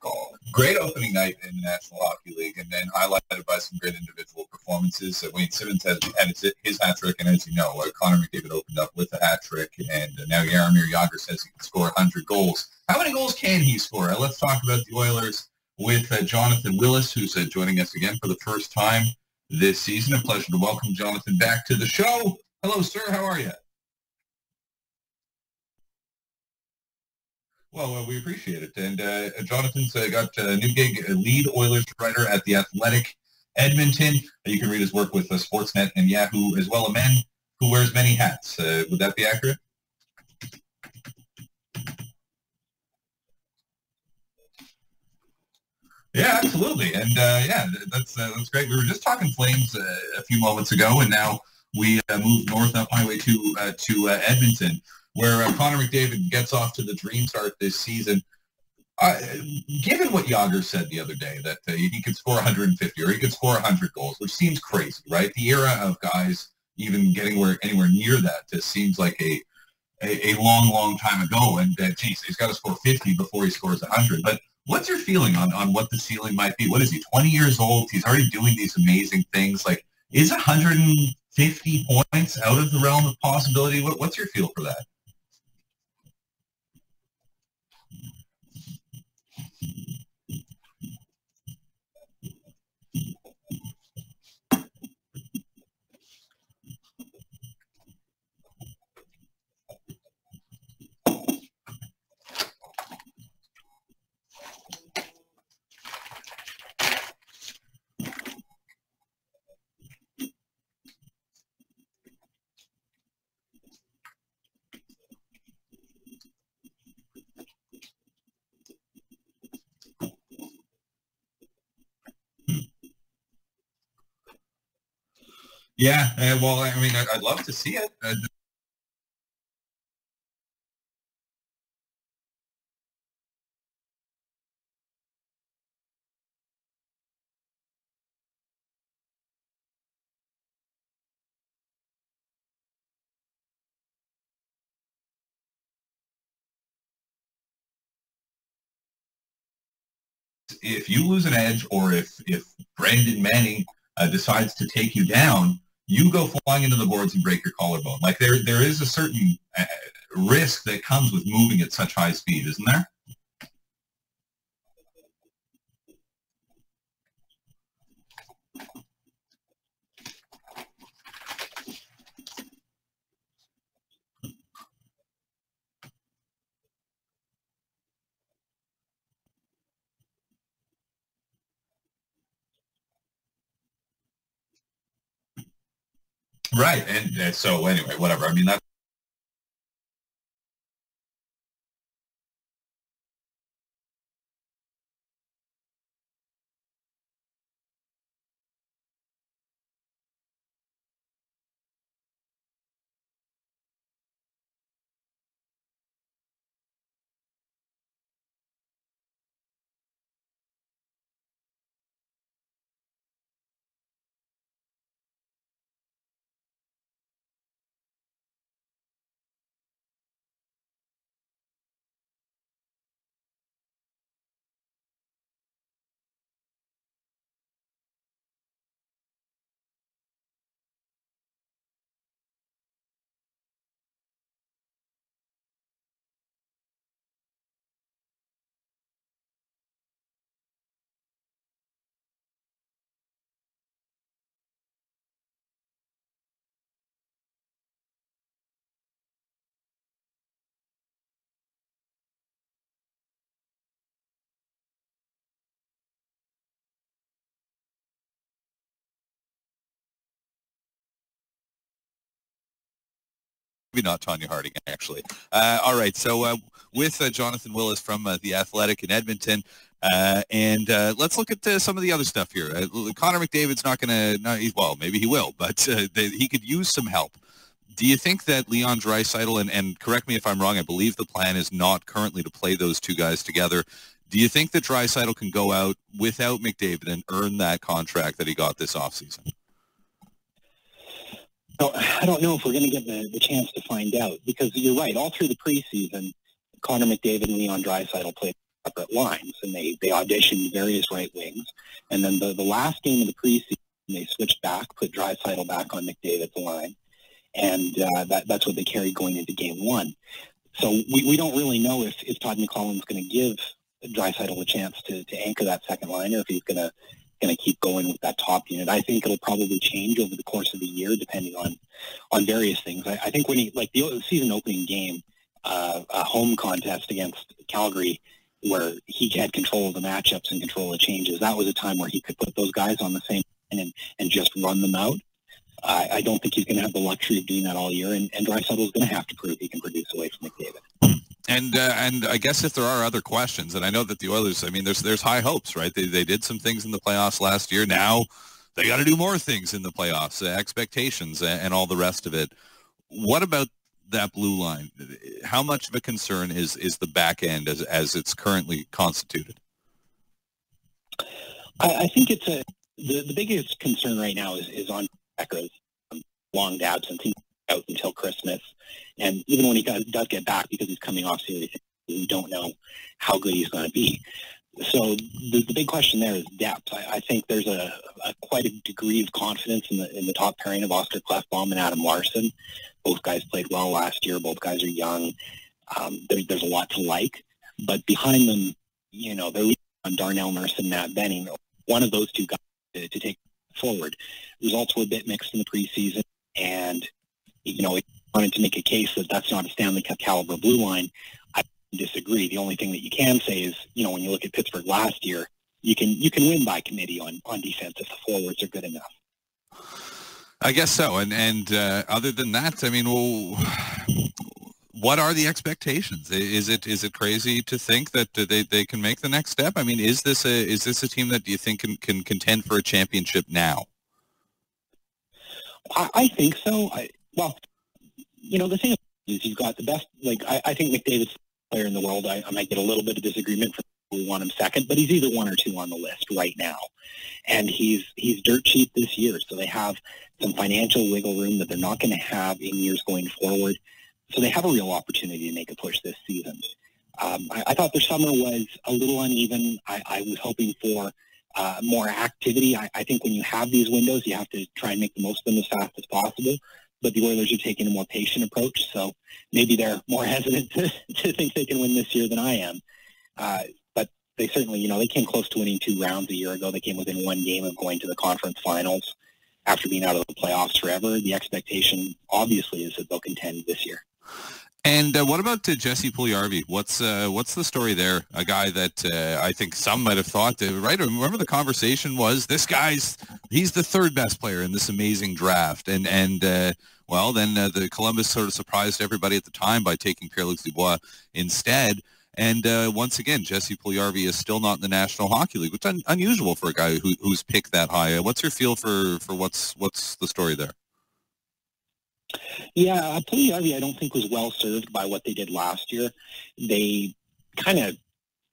Goal. Great opening night in the National Hockey League, and then highlighted by some great individual performances. Wayne Simmons had his hat trick, and as you know, Conor McKenna opened up with a hat trick, and now Jaromir Jagr says he can score 100 goals. How many goals can he score? Let's talk about the Oilers with Jonathan Willis, who's joining us again for the first time this season. A pleasure to welcome Jonathan back to the show. Hello, sir. How are you? Well, we appreciate it. And Jonathan's got a new gig, lead Oilers writer at The Athletic Edmonton. You can read his work with Sportsnet and Yahoo, as well, a man who wears many hats. Would that be accurate? Yeah, absolutely. And that's great. We were just talking Flames a few moments ago, and now we move north up Highway 2 to Edmonton, where Connor McDavid gets off to the dream start this season. Given what Jagr said the other day, that he could score 150 or he could score 100 goals, which seems crazy, right? The era of guys even getting anywhere near that just seems like a long, long time ago. And, geez, he's got to score 50 before he scores 100. But what's your feeling on what the ceiling might be? What is he, 20 years old? He's already doing these amazing things. Like, is 150 points out of the realm of possibility? What's your feel for that? Yeah, well, I mean, I'd love to see it. If you lose an edge, or if Brandon Manning decides to take you down, you go flying into the boards and break your collarbone. Like there is a certain risk that comes with moving at such high speed, isn't there? Right, and so anyway, whatever. I mean, that's maybe not Tanya Harding, actually. All right, so with Jonathan Willis from The Athletic in Edmonton, and let's look at some of the other stuff here. Connor McDavid's not going to, well, maybe he will, but he could use some help. Do you think that Leon Draisaitl, and correct me if I'm wrong, I believe the plan is not currently to play those two guys together. Do you think that Draisaitl can go out without McDavid and earn that contract that he got this offseason? I don't know if we're going to get the chance to find out, because you're right. All through the preseason, Connor McDavid and Leon Draisaitl played separate lines, and they auditioned various right wings. And then the last game of the preseason, they switched back, put Draisaitl back on McDavid's line, and that's what they carried going into game one. So we don't really know if Todd McLellan's going to give Draisaitl a chance to anchor that second line, or if he's going to keep going with that top unit. I think it'll probably change over the course of the year, depending on various things. I think when the season opening game, a home contest against Calgary, where he had control of the matchups and control of changes, that was a time where he could put those guys on the same line and just run them out. I don't think he's going to have the luxury of doing that all year, and Draisaitl is going to have to prove he can produce away from McDavid. And I guess if there are other questions, and I know that the Oilers, I mean, there's high hopes, right? They did some things in the playoffs last year. Now they got to do more things in the playoffs, expectations, and all the rest of it. What about that blue line? How much of a concern is the back end as it's currently constituted? I think it's the biggest concern right now is on Becker's long absence. He's out until Christmas, and even when he does get back, because he's coming off serious, we don't know how good he's going to be. So the big question there is depth. I think there's a quite a degree of confidence in the top pairing of Oscar Klefbom and Adam Larsson. Both guys played well last year. Both guys are young. There's a lot to like, but behind them, they're on Darnell Nurse and Matt Benning. One of those two guys to take forward. Results were a bit mixed in the preseason, and if you wanted to make a case that that's not a Stanley Cup caliber blue line, I disagree. The only thing that you can say is, when you look at Pittsburgh last year, you can win by committee on defense if the forwards are good enough. I guess so. And other than that, I mean, well, what are the expectations? Is it crazy to think that they can make the next step? I mean, is this a team that you think can contend for a championship now? I think so. Well, the thing is you've got the best, I think McDavid's the player in the world. I might get a little bit of disagreement from we want him second, but he's either 1 or 2 on the list right now. And he's dirt cheap this year, so they have some financial wiggle room that they're not going to have in years going forward. So they have a real opportunity to make a push this season. I thought their summer was a little uneven. I was hoping for more activity. I think when you have these windows, you have to try and make the most of them as fast as possible. But the Oilers are taking a more patient approach, so maybe they're more hesitant to think they can win this year than I am. But they certainly, they came close to winning 2 rounds a year ago. They came within 1 game of going to the conference finals after being out of the playoffs forever. The expectation, obviously, is that they'll contend this year. And what about Jesse Puljujarvi? What's the story there? A guy that I think some might have thought, right? Remember the conversation was, he's the 3rd best player in this amazing draft. And then the Columbus sort of surprised everybody at the time by taking Pierre-Luc Dubois instead. And once again, Jesse Puljujarvi is still not in the National Hockey League, which is unusual for a guy who's picked that high. What's your feel for what's the story there? Yeah, Puljujarvi I don't think was well served by what they did last year. They kind of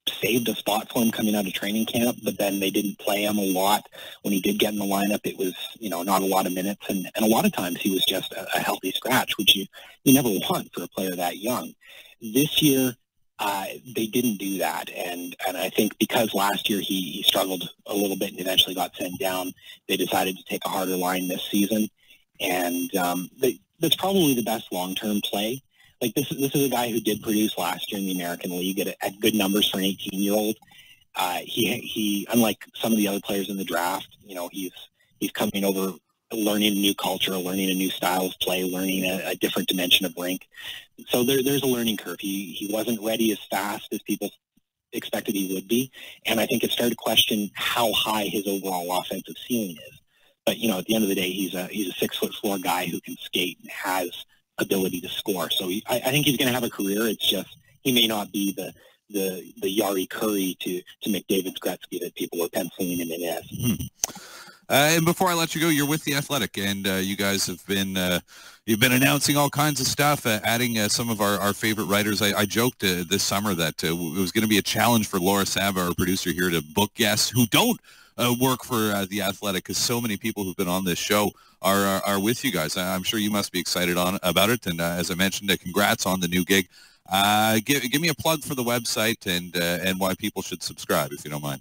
saved a spot for him coming out of training camp, but then they didn't play him a lot. When he did get in the lineup, it was, not a lot of minutes, and a lot of times he was just a healthy scratch, which you never want for a player that young. This year, they didn't do that, and I think because last year he struggled a little bit and eventually got sent down, they decided to take a harder line this season, and that's probably the best long-term play. Like this is a guy who did produce last year in the American League at good numbers for an 18-year-old. He unlike some of the other players in the draft, he's coming over, learning a new culture, learning a new style of play, learning a different dimension of rink. So there's a learning curve. He wasn't ready as fast as people expected he would be, and I think it started to question how high his overall offensive ceiling is. But at the end of the day, he's a 6'4" guy who can skate and has ability to score. So I think he's going to have a career. It's just he may not be the Yari Curry to McDavid's Gretzky that people were penciling him in as. And before I let you go, you're with The Athletic, and you guys have been you've been announcing all kinds of stuff, adding some of our favorite writers. I joked this summer that it was going to be a challenge for Laura Saba, our producer here, to book guests who don't work for The Athletic, because so many people who've been on this show are with you guys. I'm sure you must be excited about it, and as I mentioned, congrats on the new gig. Give me a plug for the website and why people should subscribe, if you don't mind.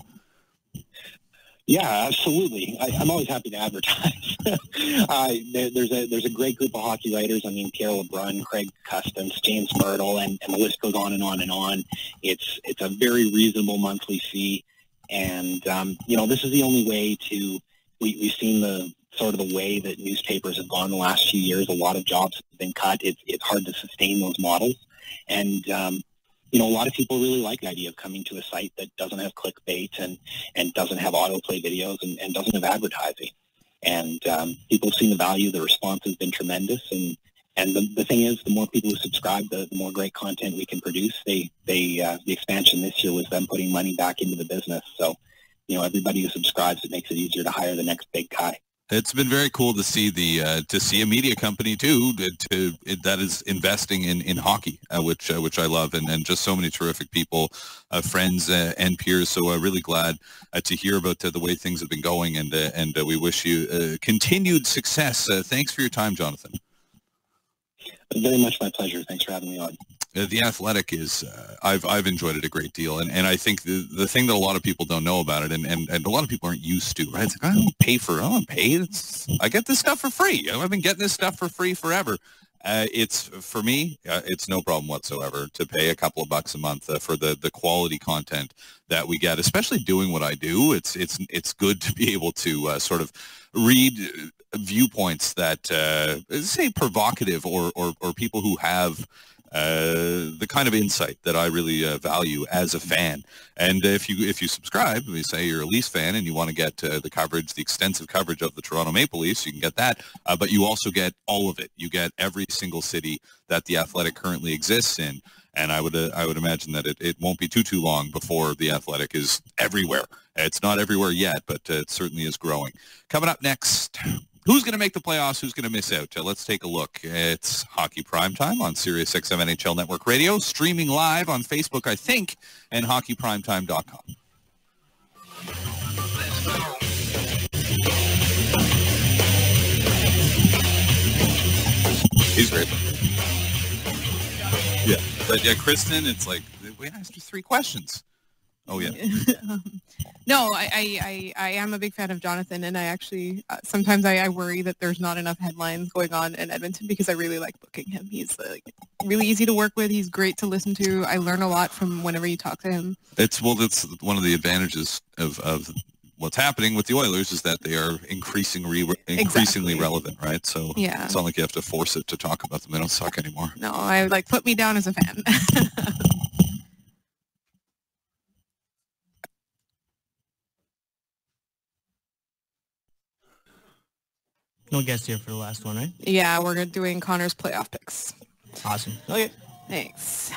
Yeah, absolutely. I'm always happy to advertise. There's a great group of hockey writers. I mean, Pierre LeBrun, Craig Custance, James Myrtle, and the list goes on and on and on. It's a very reasonable monthly fee. And, this is the only way we've seen the way that newspapers have gone the last few years. A lot of jobs have been cut. It's hard to sustain those models. And, a lot of people really like the idea of coming to a site that doesn't have clickbait and doesn't have autoplay videos and doesn't have advertising. And people have seen the value. The response has been tremendous. And the thing is, the more people who subscribe, the more great content we can produce. The expansion this year was them putting money back into the business. So, everybody who subscribes, it makes it easier to hire the next big guy. It's been very cool to see a media company too that is investing in hockey, which I love, and just so many terrific people, friends and peers. So I'm really glad to hear about the way things have been going, and we wish you continued success. Thanks for your time, Jonathan. Very much my pleasure. Thanks for having me on. The Athletic is, I've enjoyed it a great deal. And I think the thing that a lot of people don't know about it, and a lot of people aren't used to, right? It's like, I don't pay. I get this stuff for free. I've been getting this stuff for free forever. For me, it's no problem whatsoever to pay a couple of bucks a month for the quality content that we get, especially doing what I do. It's good to be able to sort of read viewpoints that say provocative or people who have the kind of insight that I really value as a fan. And if you subscribe, we say you're a Leafs fan and you want to get the coverage, the extensive coverage of the Toronto Maple Leafs, you can get that. But you also get all of it. You get every single city that the Athletic currently exists in. And I would imagine that it won't be too long before the Athletic is everywhere. It's not everywhere yet, but it certainly is growing. Coming up next, Who's going to make the playoffs? Who's going to miss out? Let's take a look. It's Hockey Primetime on Sirius XM NHL Network Radio, streaming live on Facebook, I think, and hockeyprimetime.com. He's great. Yeah. But yeah, Kristen, it's like, we asked you 3 questions. Oh, yeah. No, I am a big fan of Jonathan, and I actually, sometimes I worry that there's not enough headlines going on in Edmonton because I really like booking him. He's really easy to work with. He's great to listen to. I learn a lot from whenever you talk to him. It's one of the advantages of what's happening with the Oilers is that they are increasingly relevant, right? So yeah. It's not like you have to force it to talk about them. They don't suck anymore. No, put me down as a fan. No guest here for the last one, right? Yeah, we're doing Connor's playoff picks. Awesome. Okay. Thanks.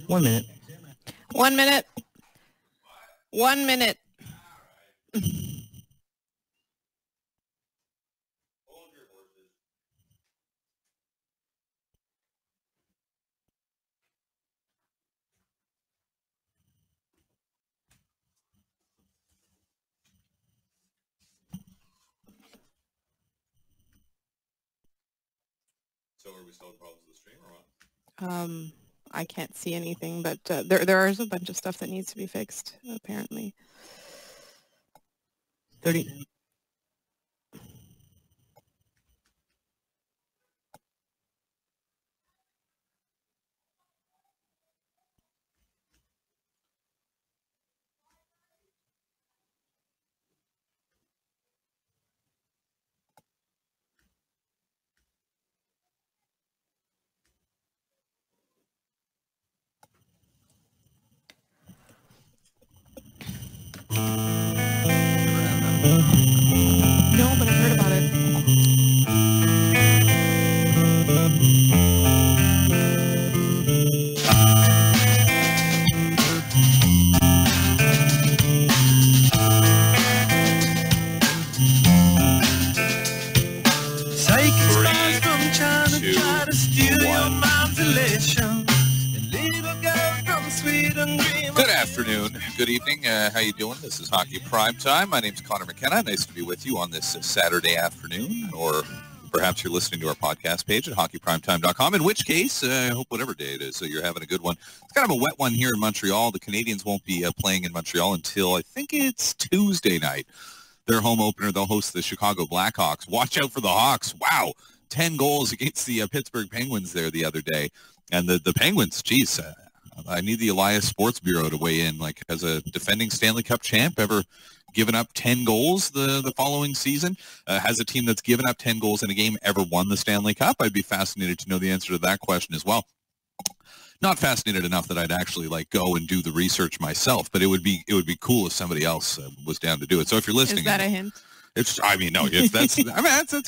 One minute. 1 minute. 1 minute. So are we still having problems with the stream or what? I can't see anything, but there is a bunch of stuff that needs to be fixed, apparently. 30. No, but I've heard about it. Good afternoon. Good evening. How you doing? This is Hockey Primetime. My name's Conor McKenna. Nice to be with you on this Saturday afternoon, or perhaps you're listening to our podcast page at hockeyprimetime.com, in which case, I hope whatever day it is, so you're having a good one. It's kind of a wet one here in Montreal. The Canadiens won't be playing in Montreal until I think it's Tuesday night. Their home opener, they'll host the Chicago Blackhawks. Watch out for the Hawks. Wow. 10 goals against the Pittsburgh Penguins there the other day. And the Penguins, geez, I need the Elias Sports Bureau to weigh in. Like, has a defending Stanley Cup champ ever given up 10 goals the following season? Has a team that's given up 10 goals in a game ever won the Stanley Cup? I'd be fascinated to know the answer to that question as well. Not fascinated enough that I'd actually go and do the research myself, but it would be cool if somebody else was down to do it. So if you're listening, is that a hint? That's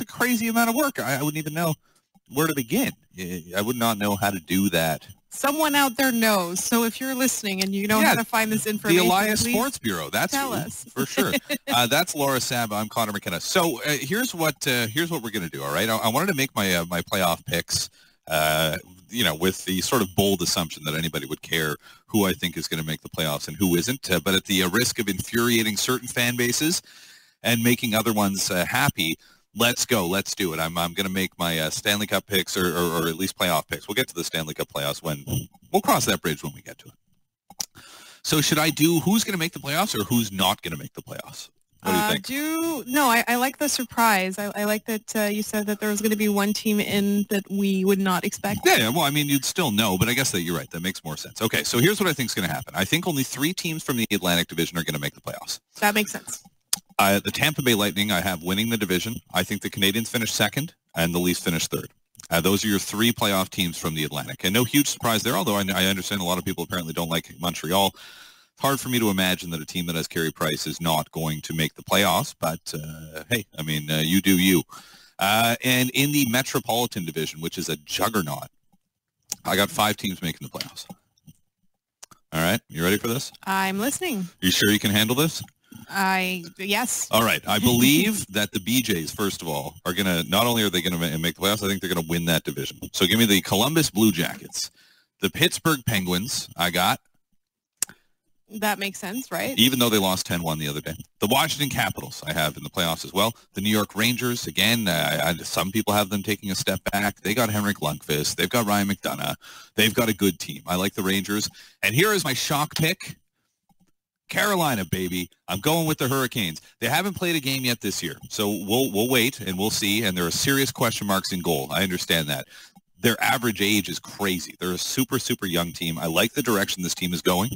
a crazy amount of work. I wouldn't even know where to begin. I would not know how to do that. Someone out there knows. So if you're listening and you know how to find this information, the Elias Sports Bureau. That's tell us for sure. That's Laura Saba. I'm Conor McKenna. So here's what we're gonna do. All right. I wanted to make my my playoff picks. With the sort of bold assumption that anybody would care who I think is going to make the playoffs and who isn't. But at the risk of infuriating certain fan bases and making other ones happy, let's go. Let's do it. I'm going to make my Stanley Cup picks or at least playoff picks. We'll get to the Stanley Cup playoffs we'll cross that bridge when we get to it. So should I do who's going to make the playoffs or who's not going to make the playoffs? What do you think? I like the surprise. I like that you said that there was going to be one team in that we would not expect. Yeah, well, I mean, you'd still know, but I guess that you're right. That makes more sense. Okay, so here's what I think is going to happen. I think only 3 teams from the Atlantic Division are going to make the playoffs. That makes sense. The Tampa Bay Lightning, I have winning the division. I think the Canadiens finish second and the Leafs finish third. Those are your 3 playoff teams from the Atlantic. And no huge surprise there, although I understand a lot of people apparently don't like Montreal. It's hard for me to imagine that a team that has Carey Price is not going to make the playoffs, but hey, I mean, you do you. And in the Metropolitan Division, which is a juggernaut, I got 5 teams making the playoffs. All right, you ready for this? I'm listening. You sure you can handle this? Yes. All right. I believe that the BJs, first of all, are going to, not only are they going to make the playoffs, I think they're going to win that division. So give me the Columbus Blue Jackets, the Pittsburgh Penguins, I got. That makes sense, right? Even though they lost 10-1 the other day. The Washington Capitals I have in the playoffs as well. The New York Rangers, again, some people have them taking a step back. They got Henrik Lundqvist. They've got Ryan McDonough. They've got a good team. I like the Rangers. And here is my shock pick. Carolina, baby. I'm going with the Hurricanes. They haven't played a game yet this year, so we'll wait and we'll see. And there are serious question marks in goal. I understand that. Their average age is crazy. They're a super, super young team. I like the direction this team is going.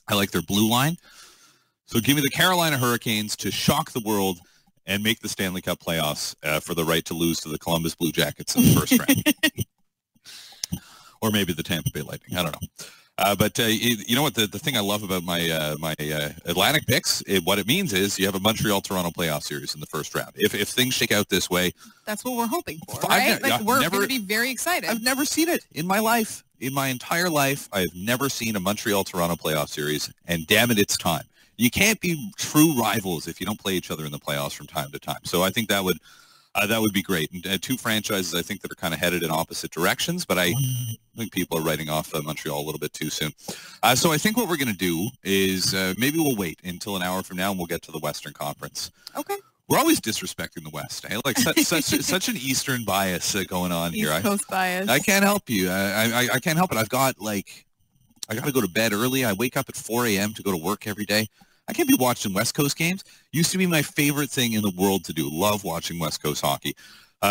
I like their blue line. So give me the Carolina Hurricanes to shock the world and make the Stanley Cup playoffs for the right to lose to the Columbus Blue Jackets in the first round. Or maybe the Tampa Bay Lightning. I don't know. But you know what? The thing I love about my Atlantic picks, what it means is you have a Montreal-Toronto playoff series in the first round. If things shake out this way. That's what we're hoping for, right? We're going to be very excited. I've never seen it in my life. In my entire life, I have never seen a Montreal-Toronto playoff series, and damn it, it's time. You can't be true rivals if you don't play each other in the playoffs from time to time. So I think that would be great. And 2 franchises, I think, that are kind of headed in opposite directions, but I think people are writing off Montreal a little bit too soon. So I think what we're going to do is maybe we'll wait until an hour from now, and we'll get to the Western Conference. Okay. We're always disrespecting the West. Eh? Like such an Eastern bias going on here. East Coast bias. I can't help you. I can't help it. I got to go to bed early. I wake up at 4 a.m. to go to work every day. I can't be watching West Coast games. Used to be my favorite thing in the world to do. Love watching West Coast hockey.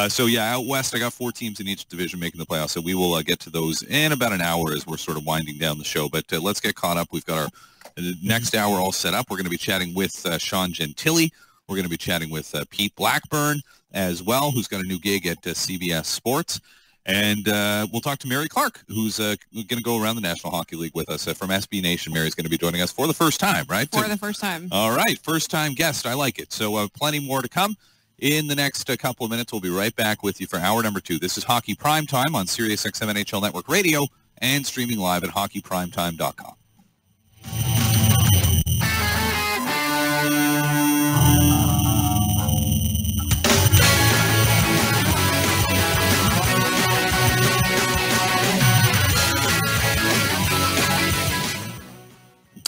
So yeah, out West, I got 4 teams in each division making the playoffs. So we will get to those in about an hour as we're sort of winding down the show. But let's get caught up. We've got our next hour all set up. We're going to be chatting with Sean Gentili. We're going to be chatting with Pete Blackburn as well, who's got a new gig at CBS Sports. And we'll talk to Mary Clark, who's going to go around the National Hockey League with us from SB Nation. Mary's going to be joining us for the first time, right? For the first time. All right, first-time guest. I like it. So plenty more to come in the next couple of minutes. We'll be right back with you for hour number 2. This is Hockey Primetime on Sirius XM NHL Network Radio and streaming live at hockeyprimetime.com.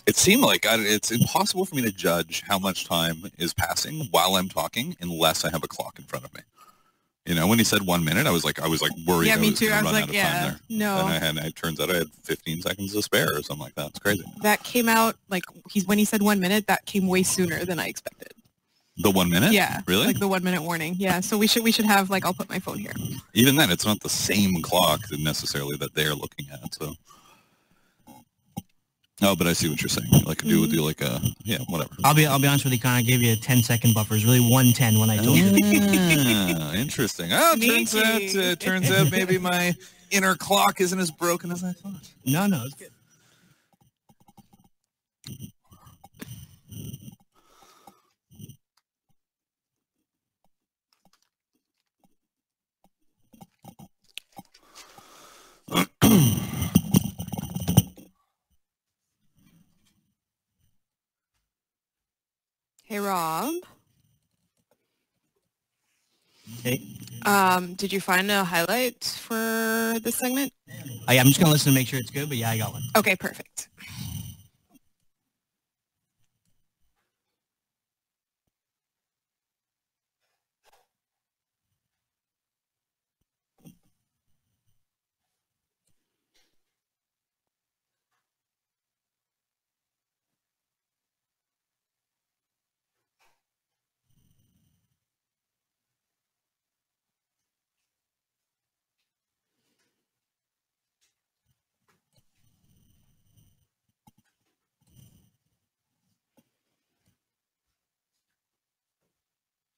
It seemed like it's impossible for me to judge how much time is passing while I'm talking unless I have a clock in front of me. You know, when he said 1 minute, I was like worried. Yeah, me too. I was like, yeah, there. no. And it turns out I had 15 seconds to spare or something like that. It's crazy. That came out when he said 1 minute, that came way sooner than I expected. The 1 minute? Yeah. Really? Like the 1 minute warning. Yeah. So we should have I'll put my phone here. Even then, it's not the same clock necessarily that they're looking at. So. No, but I see what you're saying. Like do like a whatever. I'll be honest with you, Connor. I gave you a 10-second buffer. It's really 1:10 when I told you. Interesting. Oh, turns out maybe my inner clock isn't as broken as I thought. No, it's good. Hey, Rob. Hey. Did you find a highlight for this segment? Yeah, I'm just going to listen to make sure it's good, but yeah, I got one. Okay, perfect.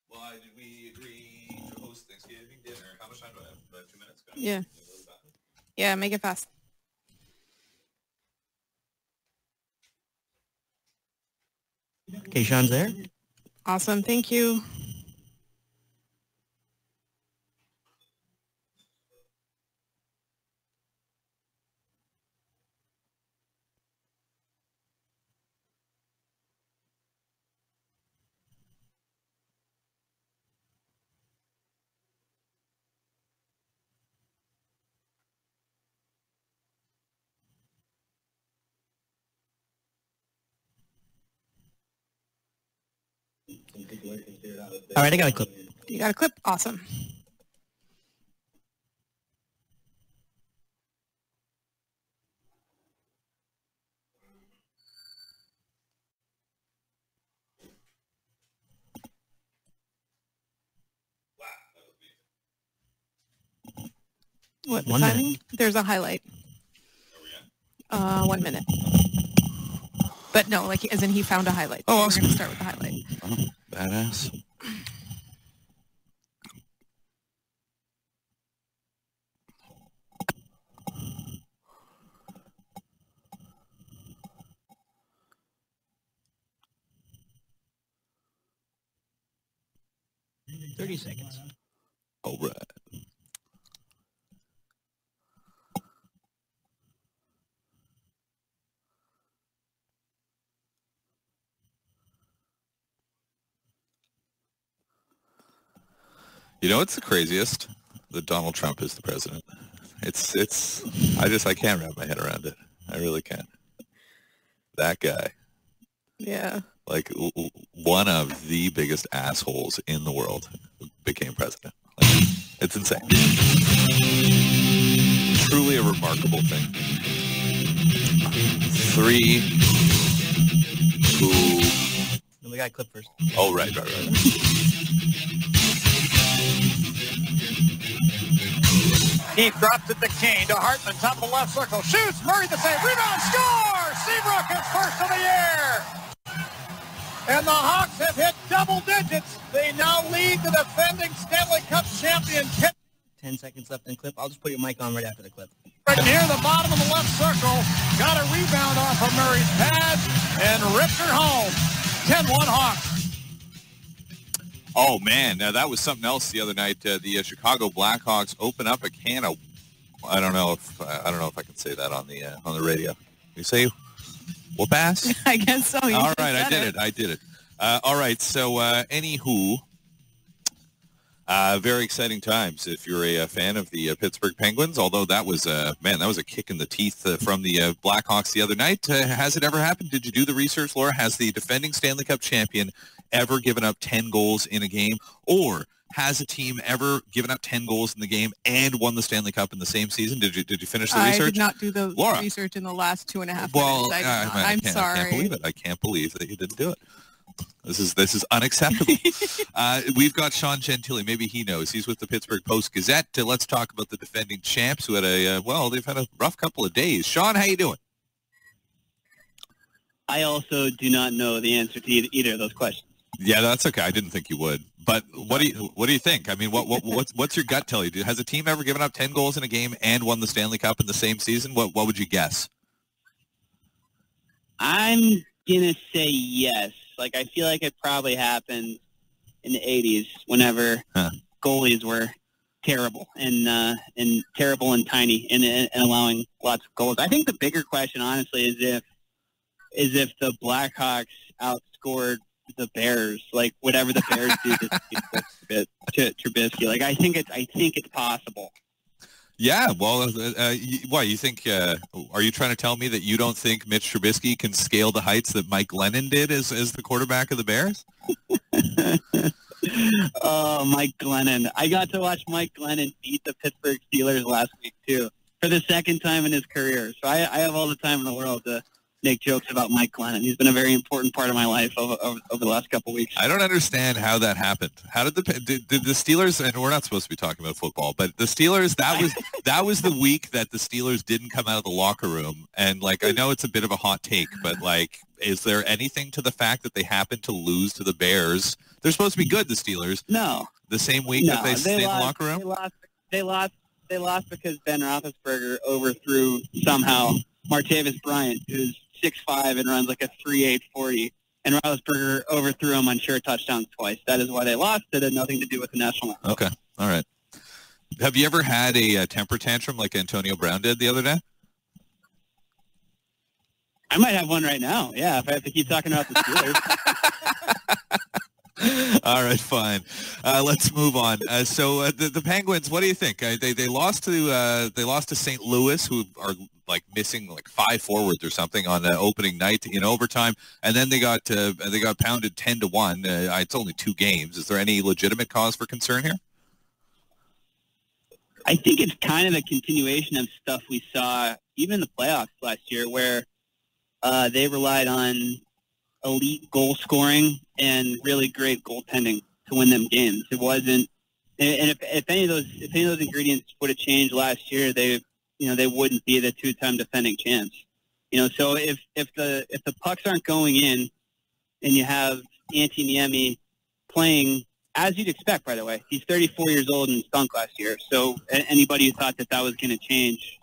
Why did we agree to host Thanksgiving dinner. How much time do I have? About 2 minutes? Yeah. Yeah, make it fast. Okay, Sean's there. Awesome. Thank you. All right, I got a clip. You got a clip? Awesome. What, the 1 timing? minute. There's a highlight. 1 minute. But no, like as in he found a highlight. Oh, So awesome. We're going to start with the highlight. Oh, badass. Minute. 30 seconds. All right. You know what's the craziest? That Donald Trump is the president. I can't wrap my head around it. I really can't. That guy. Yeah. Like one of the biggest assholes in the world became president. Like, it's insane. Truly a remarkable thing. 3, 2. No, we got a clip first. Oh, right. Keith drops it to Kane, to Hartman, top of the left circle, shoots, Murray the save, rebound, score! Seabrook is first of the year! And the Hawks have hit double digits. They now lead the defending Stanley Cup champion. 10 seconds left in clip. I'll just put your mic on right after the clip. Right near the bottom of the left circle, got a rebound off of Murray's pad and ripped her home. 10-1 Hawks. Oh, man. Now, that was something else the other night. The Chicago Blackhawks open up a can of... I don't know if I can say that on the radio. You say whoop ass? I guess so. All right, I did it. All right, so anywho, very exciting times if you're a fan of the Pittsburgh Penguins, although that was a kick in the teeth from the Blackhawks the other night. Has it ever happened? Did you do the research, Laura? Has the defending Stanley Cup champion ever given up 10 goals in a game? Or has a team ever given up 10 goals in the game and won the Stanley Cup in the same season? Did you finish the research? I did not do the Laura. research in the last 2.5 minutes. Well, I'm sorry. I can't believe it. I can't believe that you didn't do it. This is unacceptable. We've got Sean Gentili. Maybe he knows. He's with the Pittsburgh Post-Gazette. Let's talk about the defending champs who had they've had a rough couple of days. Sean, how you doing? I also do not know the answer to either of those questions. Yeah, that's okay. I didn't think you would. But what do you think? I mean, what's your gut tell you? Has a team ever given up 10 goals in a game and won the Stanley Cup in the same season? What would you guess? I'm gonna say yes. Like, I feel like it probably happened in the 80s whenever goalies were terrible and terrible and tiny and allowing lots of goals. I think the bigger question, honestly, is if the Blackhawks outscored the Bears, like whatever the Bears do to Trubisky. Like, I think it's possible. Yeah, well, why you think? Are you trying to tell me that you don't think Mitch Trubisky can scale the heights that Mike Glennon did as the quarterback of the Bears? Oh, Mike Glennon! I got to watch Mike Glennon beat the Pittsburgh Steelers last week too, for the second time in his career. So I have all the time in the world to make jokes about Mike Glennon. He's been a very important part of my life over the last couple of weeks. I don't understand how that happened. How did did the Steelers, and we're not supposed to be talking about football, but the Steelers, that was the week that the Steelers didn't come out of the locker room. And, like, I know it's a bit of a hot take, but, like, is there anything to the fact that they happened to lose to the Bears? They're supposed to be good, the Steelers. No. the same week that they stayed in the locker room? They lost because Ben Roethlisberger overthrew somehow Martavis Bryant, who's 6'5" and runs like a 3.8 40, and Roethlisberger overthrew him on sure touchdowns twice. That is why they lost. It had nothing to do with the national anthem. Okay, all right. Have you ever had a temper tantrum like Antonio Brown did the other day? I might have one right now, yeah, if I have to keep talking about the Steelers. All right, fine. Let's move on. So the Penguins, what do you think? They lost to St. Louis, who are like missing like 5 forwards or something on opening night in overtime, and then they got pounded 10-1. It's only 2 games. Is there any legitimate cause for concern here? I think it's kind of a continuation of stuff we saw even in the playoffs last year, where they relied on elite goal scoring and really great goaltending to win them games. It wasn't, and if any of those ingredients would have changed last year, they wouldn't be the 2-time defending champs. So if the pucks aren't going in, and you have Antti Niemi playing as you'd expect, by the way, he's 34 years old and stunk last year. So anybody who thought that was going to change,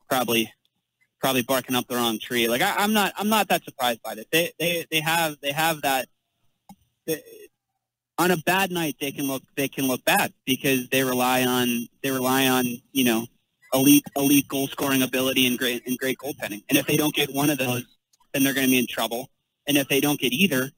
probably barking up the wrong tree. Like I'm not that surprised by this. They have that. On a bad night, they can look bad because they rely on elite goal scoring ability and great goaltending. And if they don't get one of those, then they're going to be in trouble. And if they don't get either,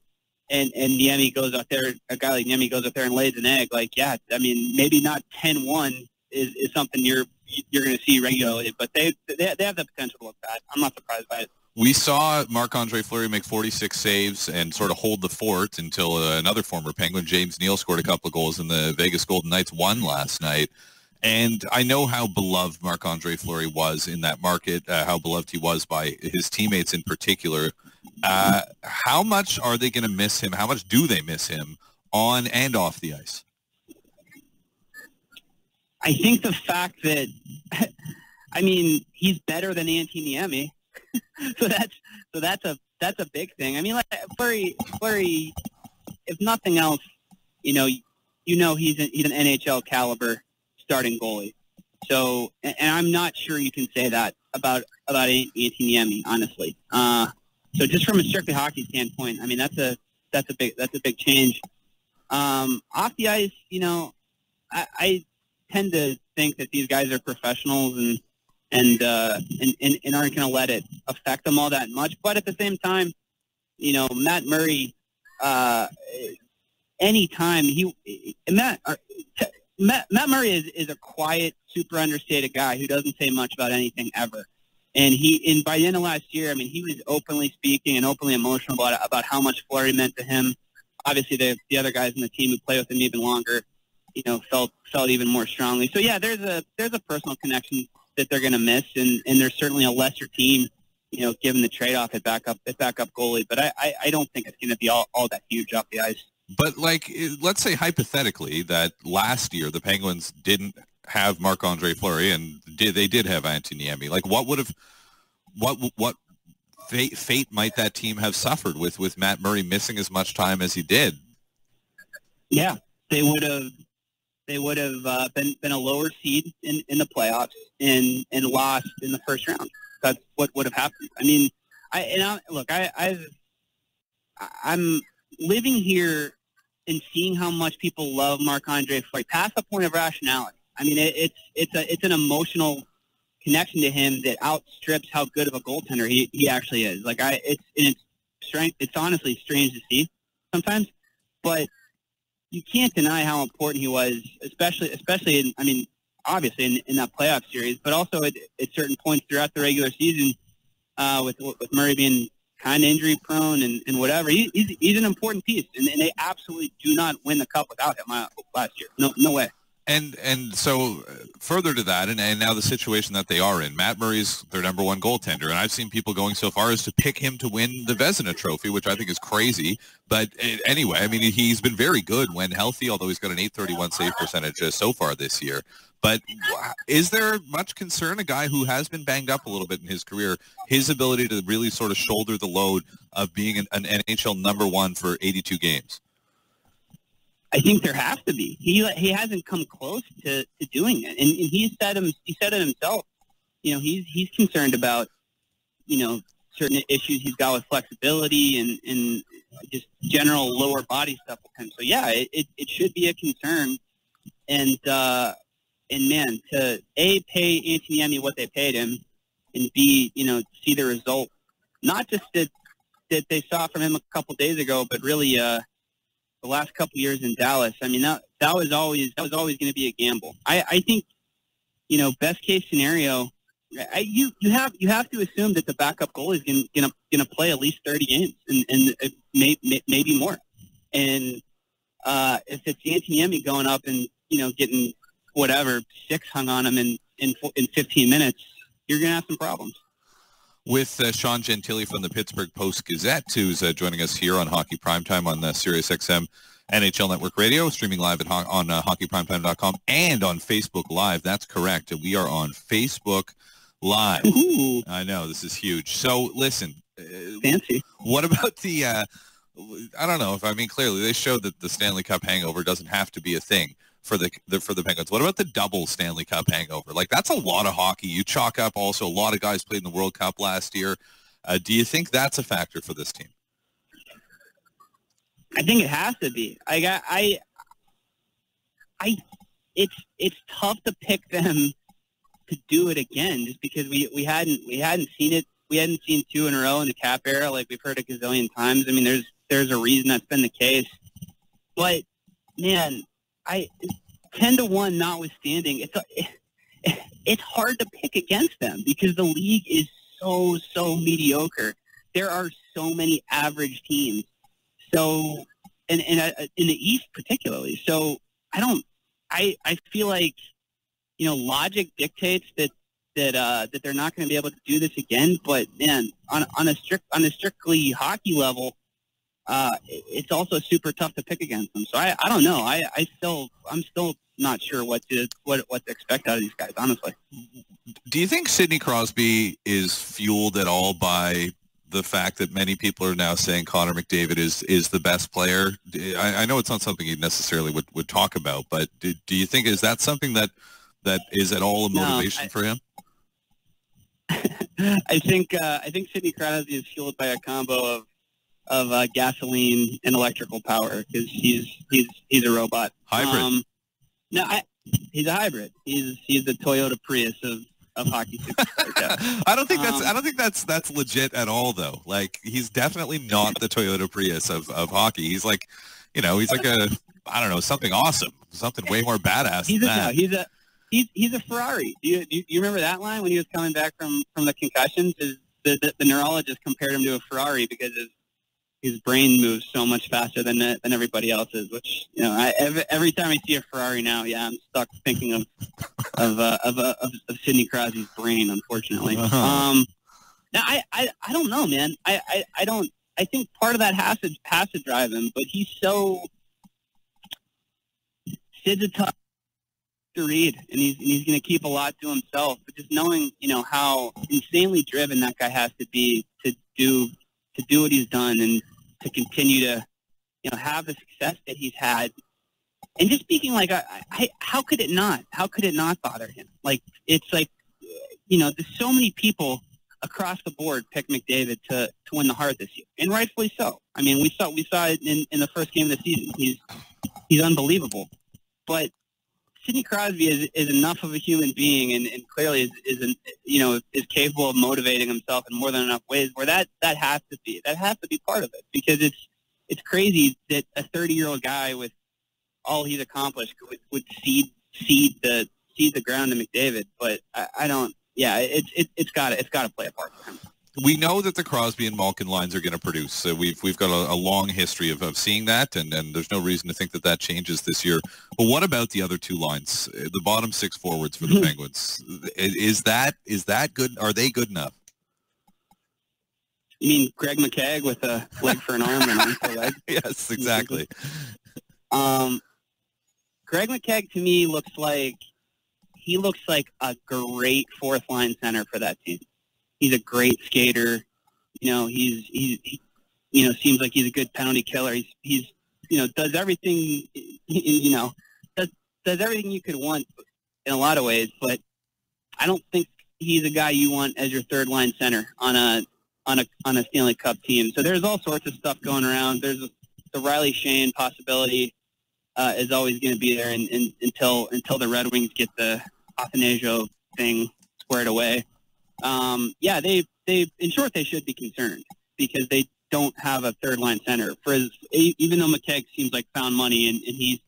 and Niemi goes out there, a guy like Niemi goes out there and lays an egg, like, yeah, I mean, maybe not 10-1 is something you're going to see regularly, but they have the potential to look bad. I'm not surprised by it. We saw Marc-Andre Fleury make 46 saves and sort of hold the fort until another former Penguin, James Neal, scored a couple of goals, and the Vegas Golden Knights won last night. And I know how beloved Marc-Andre Fleury was in that market, how beloved he was by his teammates in particular. How much are they going to miss him? How much do they miss him on and off the ice? I think the fact that, I mean, he's better than Antti Niemi, so that's a big thing. I mean, like Fleury, if nothing else, he's an NHL caliber starting goalie. So, and I'm not sure you can say that about Antti Niemi, honestly. So just from a strictly hockey standpoint, I mean, that's a big change. Off the ice, I tend to think that these guys are professionals and aren't going to let it affect them all that much. But at the same time, Matt Murray, anytime Matt Murray is a quiet, super understated guy who doesn't say much about anything ever. And by the end of last year, I mean, he was openly speaking and openly emotional about how much Fleury meant to him. Obviously, the other guys in the team who play with him even longer, felt even more strongly. So yeah, there's a personal connection that they're going to miss, and there's certainly a lesser team, given the trade-off at backup goalie. But I don't think it's going to be all that huge off the ice. But like, let's say hypothetically that last year the Penguins didn't have Marc-Andre Fleury and they did have Antti Niemi. Like, what fate might that team have suffered with Matt Murray missing as much time as he did? Yeah, they would have been a lower seed in the playoffs and lost in the first round. That's what would have happened. I mean, I'm living here and seeing how much people love Marc-Andre Fleury past the point of rationality. I mean, it's an emotional connection to him that outstrips how good of a goaltender he actually is. Like it's honestly strange to see sometimes, but you can't deny how important he was, especially obviously in that playoff series, but also at certain points throughout the regular season, with Murray being kind of injury prone and whatever. He's an important piece, and they absolutely do not win the cup without him last year. No way. And so further to that, and now the situation that they are in, Matt Murray's their number one goaltender, and I've seen people going so far as to pick him to win the Vezina Trophy, which I think is crazy. But anyway, I mean, he's been very good when healthy, although he's got an .831 save percentage so far this year. But is there much concern, a guy who has been banged up a little bit in his career, his ability to really sort of shoulder the load of being an NHL number one for 82 games? I think there has to be. He hasn't come close to doing it, and he said it himself. You know, he's concerned about, you know, certain issues he's got with flexibility and just general lower body stuff with him. So yeah, it should be a concern. And man, to A, pay Antoniemi what they paid him, and B, you know, see the result, not just that they saw from him a couple days ago, but really the last couple years in Dallas. I mean, that was always going to be a gamble. I think, you know, best case scenario, you have to assume that the backup goalie is gonna play at least 30 games and maybe more. And if it's Antoniemi going up and, you know, getting whatever 6 hung on him in 15 minutes, you're gonna have some problems. With Sean Gentili from the Pittsburgh Post-Gazette, who's joining us here on Hockey Primetime on SiriusXM NHL Network Radio, streaming live on hockeyprimetime.com and on Facebook Live. That's correct. We are on Facebook Live. Ooh. I know, this is huge. So, listen. Fancy. What about the, I don't know, clearly they showed that the Stanley Cup hangover doesn't have to be a thing for the Penguins. What about the double Stanley Cup hangover? Like, that's a lot of hockey. You chalk up also a lot of guys played in the World Cup last year. Do you think that's a factor for this team? I think it has to be. It's tough to pick them to do it again, just because we hadn't seen it. We hadn't seen 2 in a row in the cap era, like we've heard a gazillion times. I mean, there's a reason that's been the case. But man, 10-1 notwithstanding, it's hard to pick against them because the league is so mediocre. There are so many average teams. So, and in the East particularly. So I feel like, you know, logic dictates that they're not going to be able to do this again. But man, on a strictly hockey level, it's also super tough to pick against them. So I don't know. I'm still not sure what to expect out of these guys, honestly. Do you think Sidney Crosby is fueled at all by the fact that many people are now saying Conor McDavid is the best player? I know it's not something he necessarily would talk about, but do you think, is that something that is at all a motivation for him? I think Sidney Crosby is fueled by a combo of gasoline and electrical power, because he's a robot. Hybrid. He's a hybrid. He's the Toyota Prius of hockey. I don't think that's legit at all, though. Like, he's definitely not the Toyota Prius of hockey. He's like, you know, he's like something awesome, something way more badass than that. No, he's a Ferrari. Do you remember that line when he was coming back from the concussions? The neurologist compared him to a Ferrari because his brain moves so much faster than everybody else's. Which, you know, every time I see a Ferrari now, yeah, I'm stuck thinking of Sidney Crosby's brain, unfortunately. Uh-huh. Now I don't know, man. I think part of that has to drive him, but Sid's a tough to read, and he's going to keep a lot to himself. But just knowing, you know, how insanely driven that guy has to be to do what he's done and to continue to, you know, have the success that he's had. And just speaking, like, how could it not? How could it not bother him? Like, it's like, you know, there's so many people across the board pick McDavid to win the Hart this year, and rightfully so. I mean, we saw it in the first game of the season. He's unbelievable, but Sidney Crosby is enough of a human being, and clearly is capable of motivating himself in more than enough ways where that has to be part of it, because it's crazy that a 30-year-old guy with all he's accomplished would cede the ground to McDavid. But I don't. Yeah, it's got to play a part for him. We know that the Crosby and Malkin lines are going to produce. So we've got a long history of seeing that, and there's no reason to think that changes this year. But what about the other 2 lines, the bottom 6 forwards for the Penguins? Is that good? Are they good enough? You mean Greg McKegg with a leg for an arm and an arm for a leg? Yes, exactly. Greg McKegg to me looks like a great 4th line center for that team. He's a great skater. You know, he seems like he's a good penalty killer. He's you know, does everything does everything you could want in a lot of ways, but I don't think he's a guy you want as your third line center on a Stanley Cup team. So there's all sorts of stuff going around. There's the Riley Shane possibility is always going to be there until the Red Wings get the Athanasia thing squared away. They in short, they should be concerned because they don't have a third line center. Even though McKegg seems like found money and he's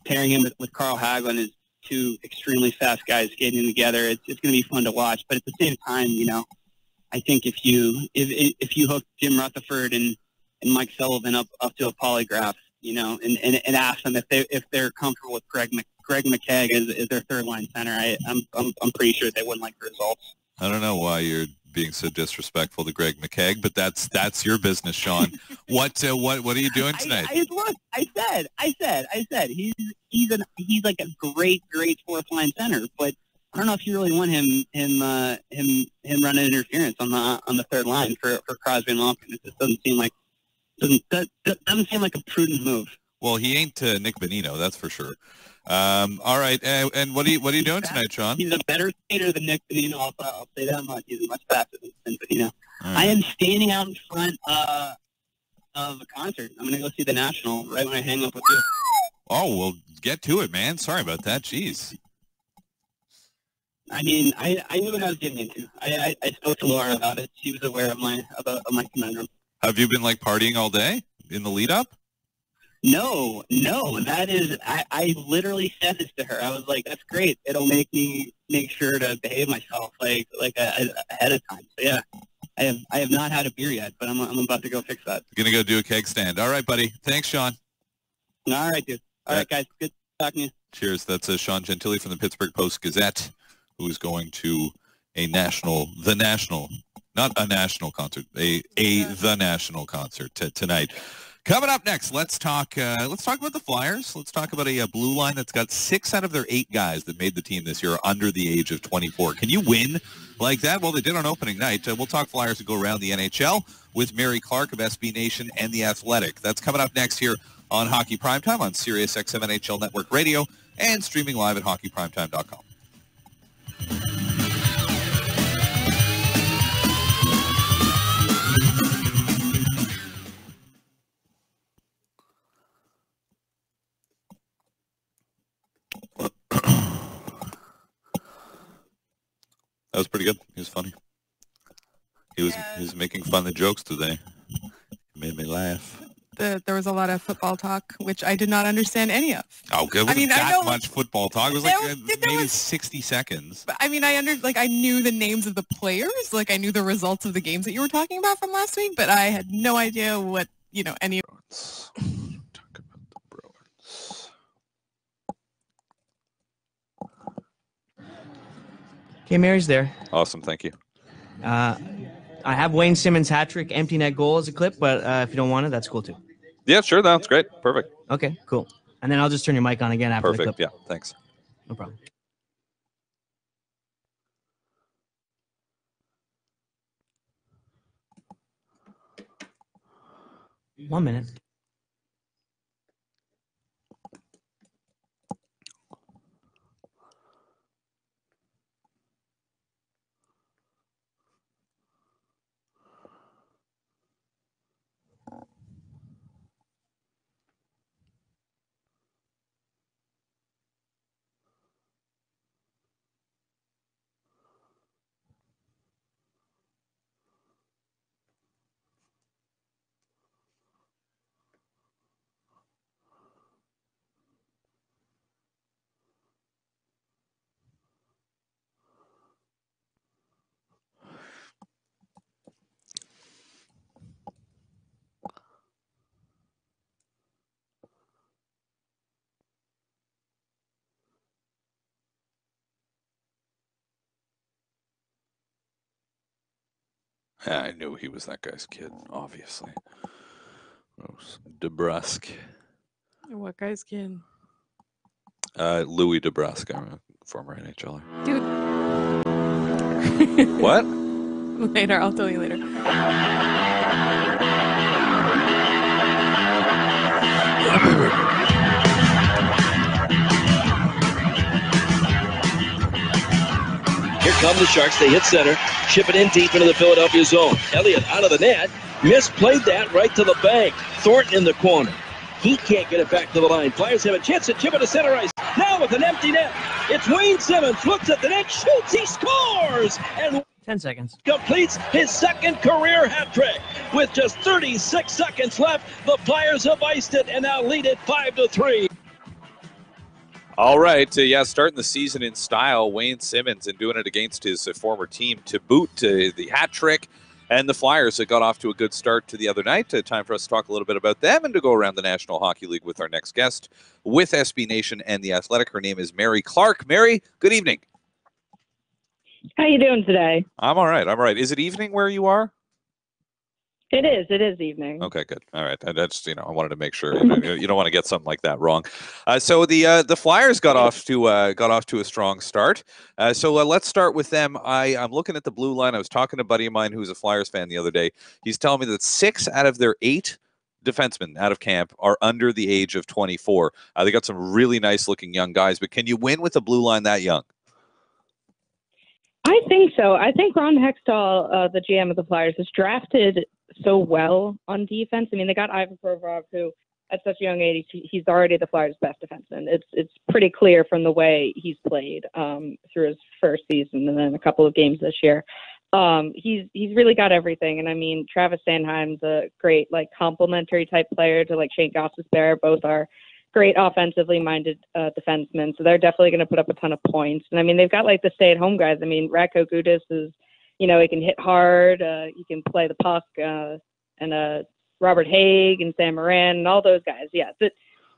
pairing him with Carl Hagelin is two extremely fast guys skating together. It's going to be fun to watch. But at the same time, I think if you hook Jim Rutherford and Mike Sullivan up to a polygraph, and ask them if they're comfortable with Greg McKegg as their third line center, I'm pretty sure they wouldn't like the results. I don't know why you're being so disrespectful to Greg McKegg, but that's your business, Sean. What are you doing tonight? I said he's like a great fourth line center, but I don't know if you really want him running interference on the third line for Crosby and Malkin. It just doesn't seem like a prudent move. Well, he ain't Nick Bonino, that's for sure. All right, and what are you doing tonight, Sean? He's a better skater than Nick Bonino. I'll say that much. He's much faster than Bonino. Right. I am standing out in front of a concert. I'm going to go see the National right when I hang up with you. Oh, well, get to it, man. Sorry about that. Jeez. I mean, I knew what I was getting into. I spoke to Laura about it. She was aware of my conundrum. Have you been partying all day in the lead up? No. That is, I literally said this to her. I was like, that's great. It'll make me make sure to behave myself ahead of time. So yeah, I have not had a beer yet, but I'm about to go fix that. You're gonna go do a keg stand. All right, buddy. Thanks, Sean. All right, dude. All right, guys. Good talking to you. Cheers. That's Sean Gentili from the Pittsburgh Post-Gazette, who is going to the national concert tonight. Coming up next, let's talk about the Flyers. Let's talk about a blue line that's got 6 out of their 8 guys that made the team this year under the age of 24. Can you win like that? Well, they did on opening night. We'll talk Flyers and go around the NHL with Mary Clark of SB Nation and The Athletic. That's coming up next here on Hockey Primetime on Sirius XM NHL Network Radio and streaming live at hockeyprimetime.com. That was pretty good. He was funny. He was making fun of the jokes today. It made me laugh. There was a lot of football talk, which I did not understand any of. Oh, good. Much football talk. It was maybe 60 seconds. But I mean, I knew the names of the players. I knew the results of the games that you were talking about from last week, but I had no idea what, any of Talk about the Bruins. Okay, Mary's there. Awesome, thank you. I have Wayne Simmons' hat trick empty net goal as a clip, but if you don't want it, that's cool too. Yeah, sure. That's great. Perfect. Okay, cool. And then I'll just turn your mic on again after the clip. Perfect. Yeah, thanks. No problem. One minute. I knew he was that guy's kid, obviously. DeBrusque. what guy's kid? Louis DeBrusque, a former NHLer. Dude. What? Later, I'll tell you later. come the Sharks. They hit center, chip it in deep into the Philadelphia zone. Elliott out of the net, misplayed that right to the bank. Thornton in the corner. He can't get it back to the line. Flyers have a chance to chip it to center ice. Now with an empty net, it's Wayne Simmons. Looks at the net, shoots, he scores! And 10 seconds. Completes his second career hat trick. With just 36 seconds left, the Flyers have iced it and now lead it 5-3. All right, starting the season in style, Wayne Simmons, and doing it against his former team to boot the hat trick. And the Flyers got off to a good start to the other night. Time for us to talk a little bit about them and to go around the National Hockey League with our next guest with SB Nation and The Athletic. Her name is Mary Clark. Mary, good evening. How you doing today? I'm all right. I'm all right. Is it evening where you are? It is. It is evening. Okay, good. All right. That's I wanted to make sure you don't want to get something like that wrong. So the Flyers got off to a strong start. So let's start with them. I'm looking at the blue line. I was talking to a buddy of mine who's a Flyers fan the other day. He's telling me that 6 out of their 8 defensemen out of camp are under the age of 24. They got some really nice looking young guys, but can you win with a blue line that young? I think so. I think Ron Hextall, the GM of the Flyers, has drafted so well on defense. I mean, they got Ivan Provorov, who at such a young age, he's already the Flyers' best defenseman. It's pretty clear from the way he's played through his first season and then a couple of games this year. He's really got everything. And I mean, Travis Sanheim's a great complementary type player to Shane Gostisbehere. Both are great offensively minded defensemen, so they're definitely going to put up a ton of points. And I mean, they've got the stay-at-home guys. I mean, Radko Gudas is, he can hit hard, he can play the puck, and Robert Haig and Sam Moran and all those guys. Yeah,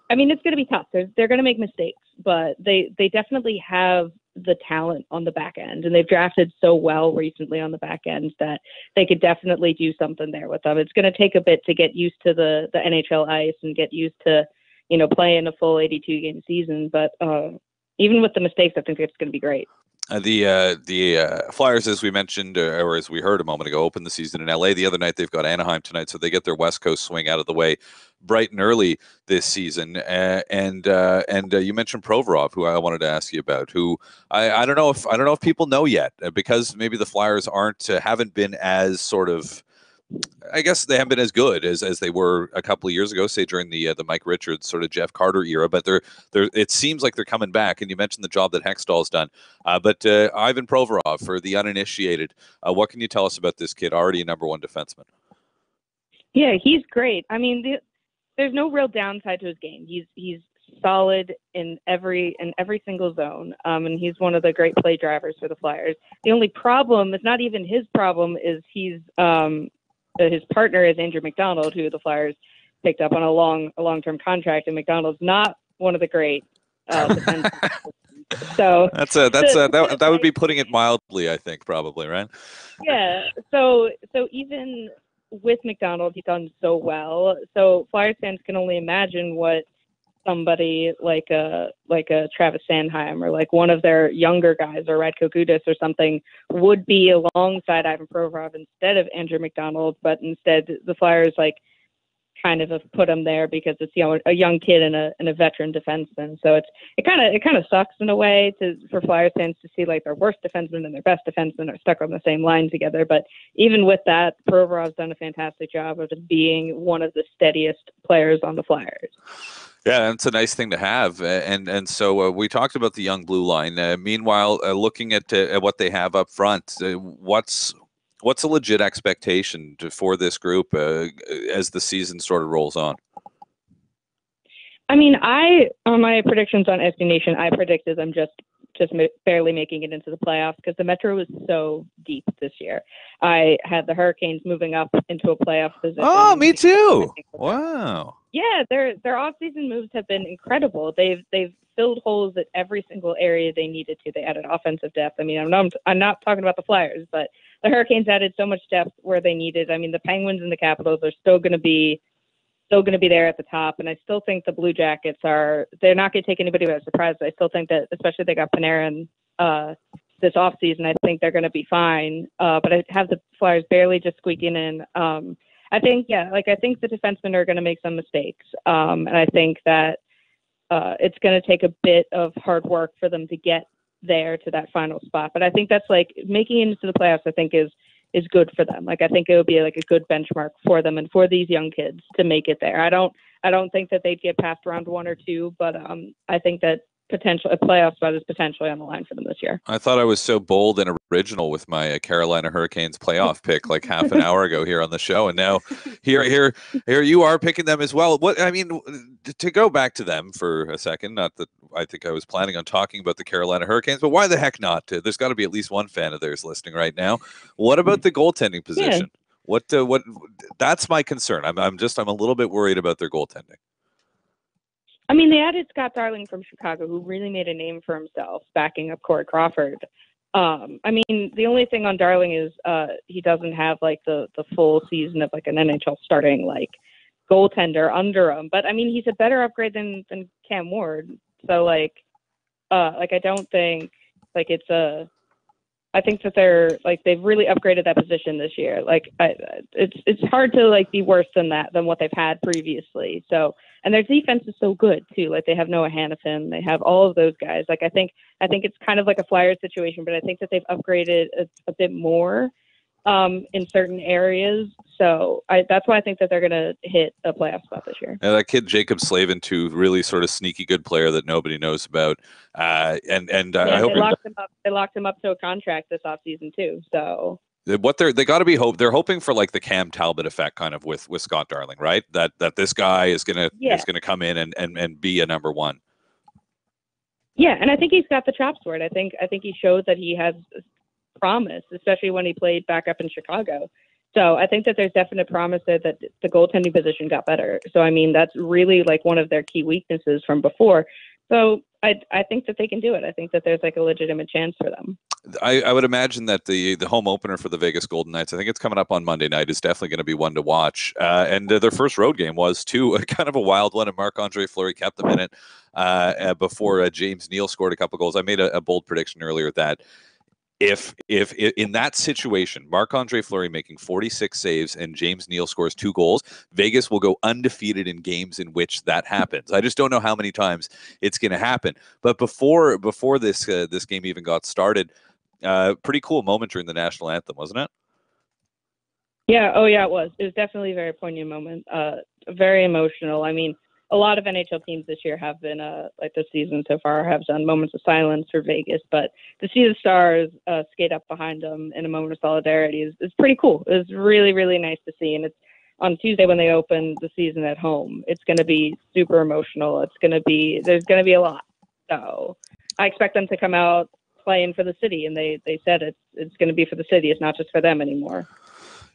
I mean, it's going to be tough. They're going to make mistakes, but they definitely have the talent on the back end, and they've drafted so well recently on the back end that they could definitely do something there with them. It's going to take a bit to get used to the NHL ice and get used to playing a full 82-game season. But even with the mistakes, I think it's going to be great. The Flyers, as we mentioned, or as we heard a moment ago, opened the season in LA the other night. They've got Anaheim tonight, so they get their West Coast swing out of the way bright and early this season. And you mentioned Provorov, who I wanted to ask you about. Who I don't know if people know yet, because maybe the Flyers haven't been as sort of, I guess they haven't been as good as they were a couple of years ago, say during the Mike Richards sort of Jeff Carter era. But it seems like they're coming back. And you mentioned the job that Hextall's done. But Ivan Provorov, for the uninitiated, what can you tell us about this kid? Already a number 1 defenseman. Yeah, he's great. I mean, there's no real downside to his game. He's solid in every single zone, and he's one of the great play drivers for the Flyers. The only problem is not even his problem. Is his partner is Andrew McDonald, who the Flyers picked up on a long-term contract, and McDonald's not one of the great defense. So that would be putting it mildly, I think, probably, right? Yeah. So even with McDonald, he's done so well. So Flyers fans can only imagine what somebody like a Travis Sanheim or one of their younger guys or Radko Gudas or something would be alongside Ivan Provorov instead of Andrew McDonald, but instead the Flyers kind of have put him there because it's a young kid and a veteran defenseman. So it kind of sucks in a way for Flyers fans to see their worst defenseman and their best defenseman are stuck on the same line together. But even with that, Provorov's done a fantastic job of being one of the steadiest players on the Flyers. Yeah, that's a nice thing to have, and so we talked about the young blue line. Meanwhile, looking at what they have up front, what's a legit expectation for this group as the season sort of rolls on? I mean, on my predictions on SB Nation, I predicted them just barely making it into the playoffs because the Metro was so deep this year. I had the Hurricanes moving up into a playoff position. Oh, me too. Wow. Yeah, their offseason moves have been incredible. They've filled holes at every single area they needed to. They added offensive depth. I mean, I'm not talking about the Flyers, but the Hurricanes added so much depth where they needed. I mean, the Penguins and the Capitals are still going to be there at the top, and I still think the Blue Jackets they're not going to take anybody by surprise. I still think that, especially they got Panarin this offseason, I think they're going to be fine. But I have the Flyers barely just squeaking in. I think the defensemen are going to make some mistakes, and I think that it's going to take a bit of hard work for them to get there to that final spot. But I think that's like making it into the playoffs, I think is good for them. Like, I think it would be like a good benchmark for them and for these young kids to make it there. I don't think that they'd get past round 1 or 2, but I think that a playoff spot is potentially on the line for them this year. I thought I was so bold and original with my Carolina Hurricanes playoff pick like half an hour ago here on the show, and now here you are picking them as well. What I mean, to go back to them for a second, not that I think I was planning on talking about the Carolina Hurricanes, but why the heck not? There's got to be at least one fan of theirs listening right now. What about the goaltending position? Yeah. What? That's my concern. I'm a little bit worried about their goaltending. I mean, they added Scott Darling from Chicago, who really made a name for himself, backing up Corey Crawford. I mean, the only thing on Darling is he doesn't have like the full season of like an NHL starting like goaltender under him. But I mean, he's a better upgrade than Cam Ward. So like I don't think like it's a. I think that they've really upgraded that position this year. Like it's hard to like be worse than what they've had previously. So, and their defense is so good too. Like they have Noah Hannafin, they have all of those guys. Like I think it's kind of like a Flyers situation, but I think that they've upgraded a bit more in certain areas. So that's why I think that they're going to hit a playoff spot this year. Yeah, that kid Jacob Slavin, too, really sort of sneaky good player that nobody knows about. I hope they locked him up to a contract this offseason too. So what they got to be they're hoping for like the Cam Talbot effect kind of with Scott Darling, right? That this guy is gonna come in and be a number one. Yeah, and I think he's got the chops for it. I think he showed that he has promise, especially when he played back up in Chicago. So I think that there's definite promise there that the goaltending position got better. So I mean, that's really like one of their key weaknesses from before. So I think that they can do it. I think that there's like a legitimate chance for them. I would imagine that the home opener for the Vegas Golden Knights, I think it's coming up on Monday night, is definitely going to be one to watch. And their first road game was too kind of a wild one, and Marc-Andre Fleury kept them in it before James Neal scored a couple goals. I made a bold prediction earlier that if in that situation, Marc-Andre Fleury making 46 saves and James Neal scores 2 goals, Vegas will go undefeated in games in which that happens. I just don't know how many times it's going to happen. But before this game even got started, pretty cool moment during the national anthem, wasn't it? Yeah. Oh, yeah, it was. It was definitely a very poignant moment. Very emotional. I mean, a lot of NHL teams this year have been, like this season so far, have done moments of silence for Vegas. But to see the Stars skate up behind them in a moment of solidarity is pretty cool. It was really, really nice to see. And it's on Tuesday when they open the season at home. It's going to be super emotional. There's going to be a lot. So I expect them to come out playing for the city. And they said it's going to be for the city. It's not just for them anymore.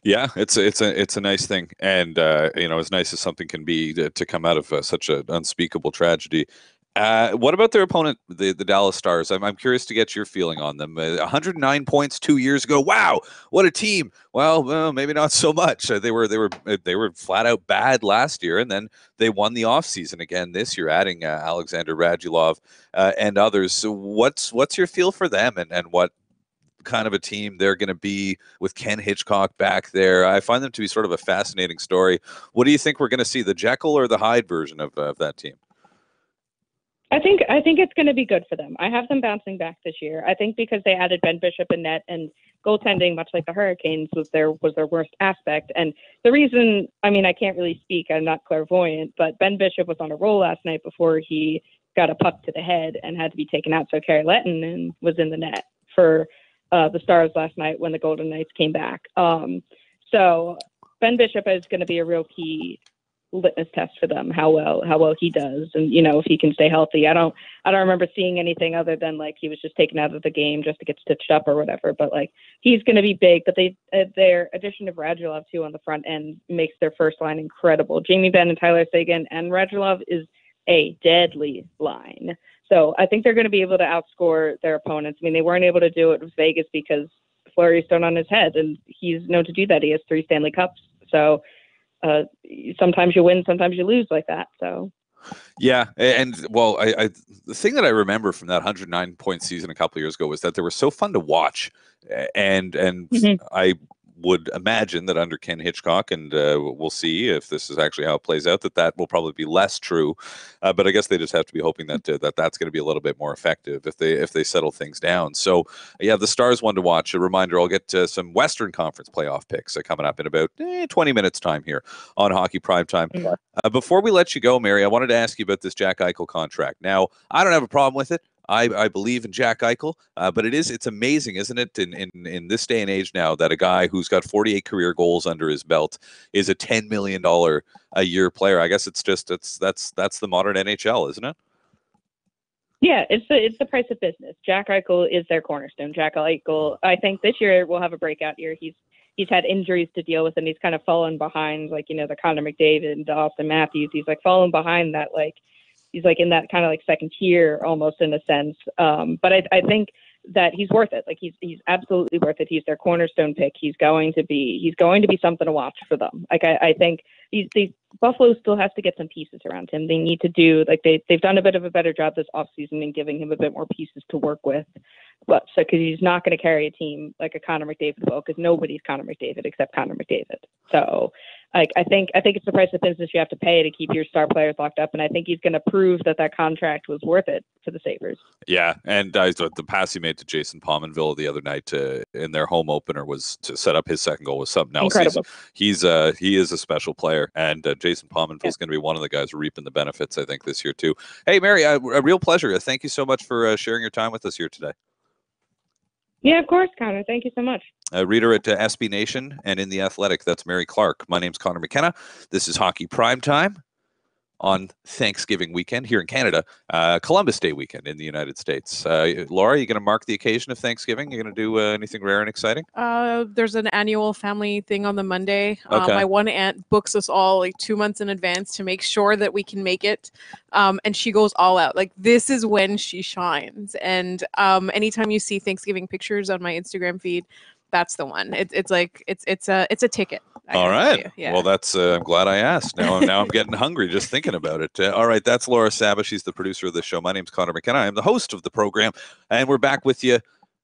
Yeah, it's a nice thing, and as nice as something can be to come out of such an unspeakable tragedy. What about their opponent, the Dallas Stars? I'm curious to get your feeling on them. 109 points 2 years ago. Wow, what a team! Well, maybe not so much. They were flat out bad last year, and then they won the offseason again this year, adding Alexander Radulov and others. So what's your feel for them, and what kind of a team they're going to be with Ken Hitchcock back there? I find them to be sort of a fascinating story. What do you think we're going to see, the Jekyll or the Hyde version of that team? I think it's going to be good for them. I have them bouncing back this year. I think because they added Ben Bishop in net, and goaltending, much like the Hurricanes, was their worst aspect. And the reason, I mean, I can't really speak, I'm not clairvoyant, but Ben Bishop was on a roll last night before he got a puck to the head and had to be taken out. So Kari Lehtinen was in the net for the Stars last night when the Golden Knights came back. So Ben Bishop is going to be a real key litmus test for them, how well he does, and if he can stay healthy. I don't remember seeing anything other than like he was just taken out of the game just to get stitched up or whatever. But like he's going to be big. But their addition of Radulov too on the front end makes their first line incredible. Jamie Benn and Tyler Seguin and Radulov is a deadly line. So I think they're going to be able to outscore their opponents. I mean, they weren't able to do it with Vegas because Fleury's thrown on his head, and he's known to do that. He has 3 Stanley Cups. So sometimes you win, sometimes you lose like that. So. Yeah, and well, I the thing that I remember from that 109-point season a couple of years ago was that they were so fun to watch, and Mm-hmm. I would imagine that under Ken Hitchcock, and we'll see if this is actually how it plays out, that will probably be less true. But I guess they just have to be hoping that that's going to be a little bit more effective if they settle things down. So yeah, the Stars one to watch. A reminder: I'll get some Western Conference playoff picks coming up in about 20 minutes time here on Hockey Primetime. Before we let you go, Mary, I wanted to ask you about this Jack Eichel contract. Now, I don't have a problem with it. I believe in Jack Eichel, but it's amazing, isn't it, in this day and age now, that a guy who's got 48 career goals under his belt is a $10 million a year player. I guess that's the modern NHL, isn't it? Yeah, it's the price of business. Jack Eichel is their cornerstone. Jack Eichel, I think this year will have a breakout year. He's had injuries to deal with, and he's kind of fallen behind, like, the Conor McDavid and the Austin Matthews. He's like fallen behind that, like, he's like in that kind of like second tier almost in a sense. But I think that he's worth it. Like he's absolutely worth it. He's their cornerstone pick. He's going to be something to watch for them. Like I think Buffalo still has to get some pieces around him. They need to do, like, they've done a bit of a better job this offseason in giving him a bit more pieces to work with. But so, because he's not going to carry a team like a Conor McDavid will, because nobody's Conor McDavid except Conor McDavid. So I think it's the price of business you have to pay to keep your star players locked up, and I think he's going to prove that contract was worth it for the Sabres. Yeah, and the pass he made to Jason Pominville the other night in their home opener was to set up his second goal was something else. Incredible. He is a special player, and Jason Pominville is going to be one of the guys reaping the benefits, I think, this year too. Hey, Mary, a real pleasure. Thank you so much for sharing your time with us here today. Yeah, of course, Connor. Thank you so much. Reader at SB Nation and in The Athletic. That's Mary Clark. My name's Conor McKenna. This is Hockey Primetime on Thanksgiving weekend here in Canada, Columbus Day weekend in the United States. Laura, you going to mark the occasion of Thanksgiving? You going to do anything rare and exciting? There's an annual family thing on the Monday. Okay. My one aunt books us all like 2 months in advance to make sure that we can make it. And she goes all out. Like, this is when she shines. And anytime you see Thanksgiving pictures on my Instagram feed, that's the one. It's a ticket. All right. Yeah. Well, that's I'm glad I asked. Now I'm getting hungry just thinking about it. All right. That's Laura Saba. She's the producer of the show. My name's Conor McKenna. I am the host of the program, and we're back with you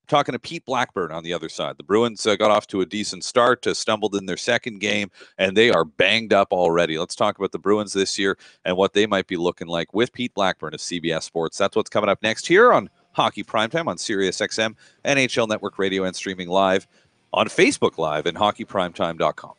talking to Pete Blackburn on the other side. The Bruins got off to a decent start, stumbled in their second game, and they are banged up already. Let's talk about the Bruins this year and what they might be looking like with Pete Blackburn of CBS Sports. That's what's coming up next here on Hockey Primetime on SiriusXM, NHL Network Radio, and streaming live on Facebook Live and hockeyprimetime.com.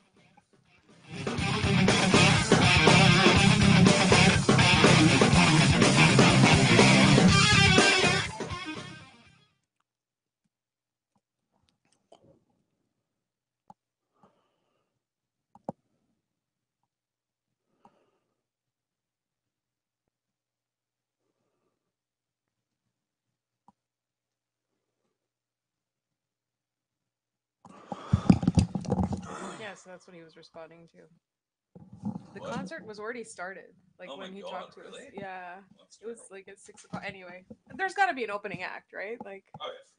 So that's what he was responding to. The concert was already started, like when he talked to us. Yeah, it was like at 6 o'clock. Anyway, there's got to be an opening act, right? Like. Oh, yes.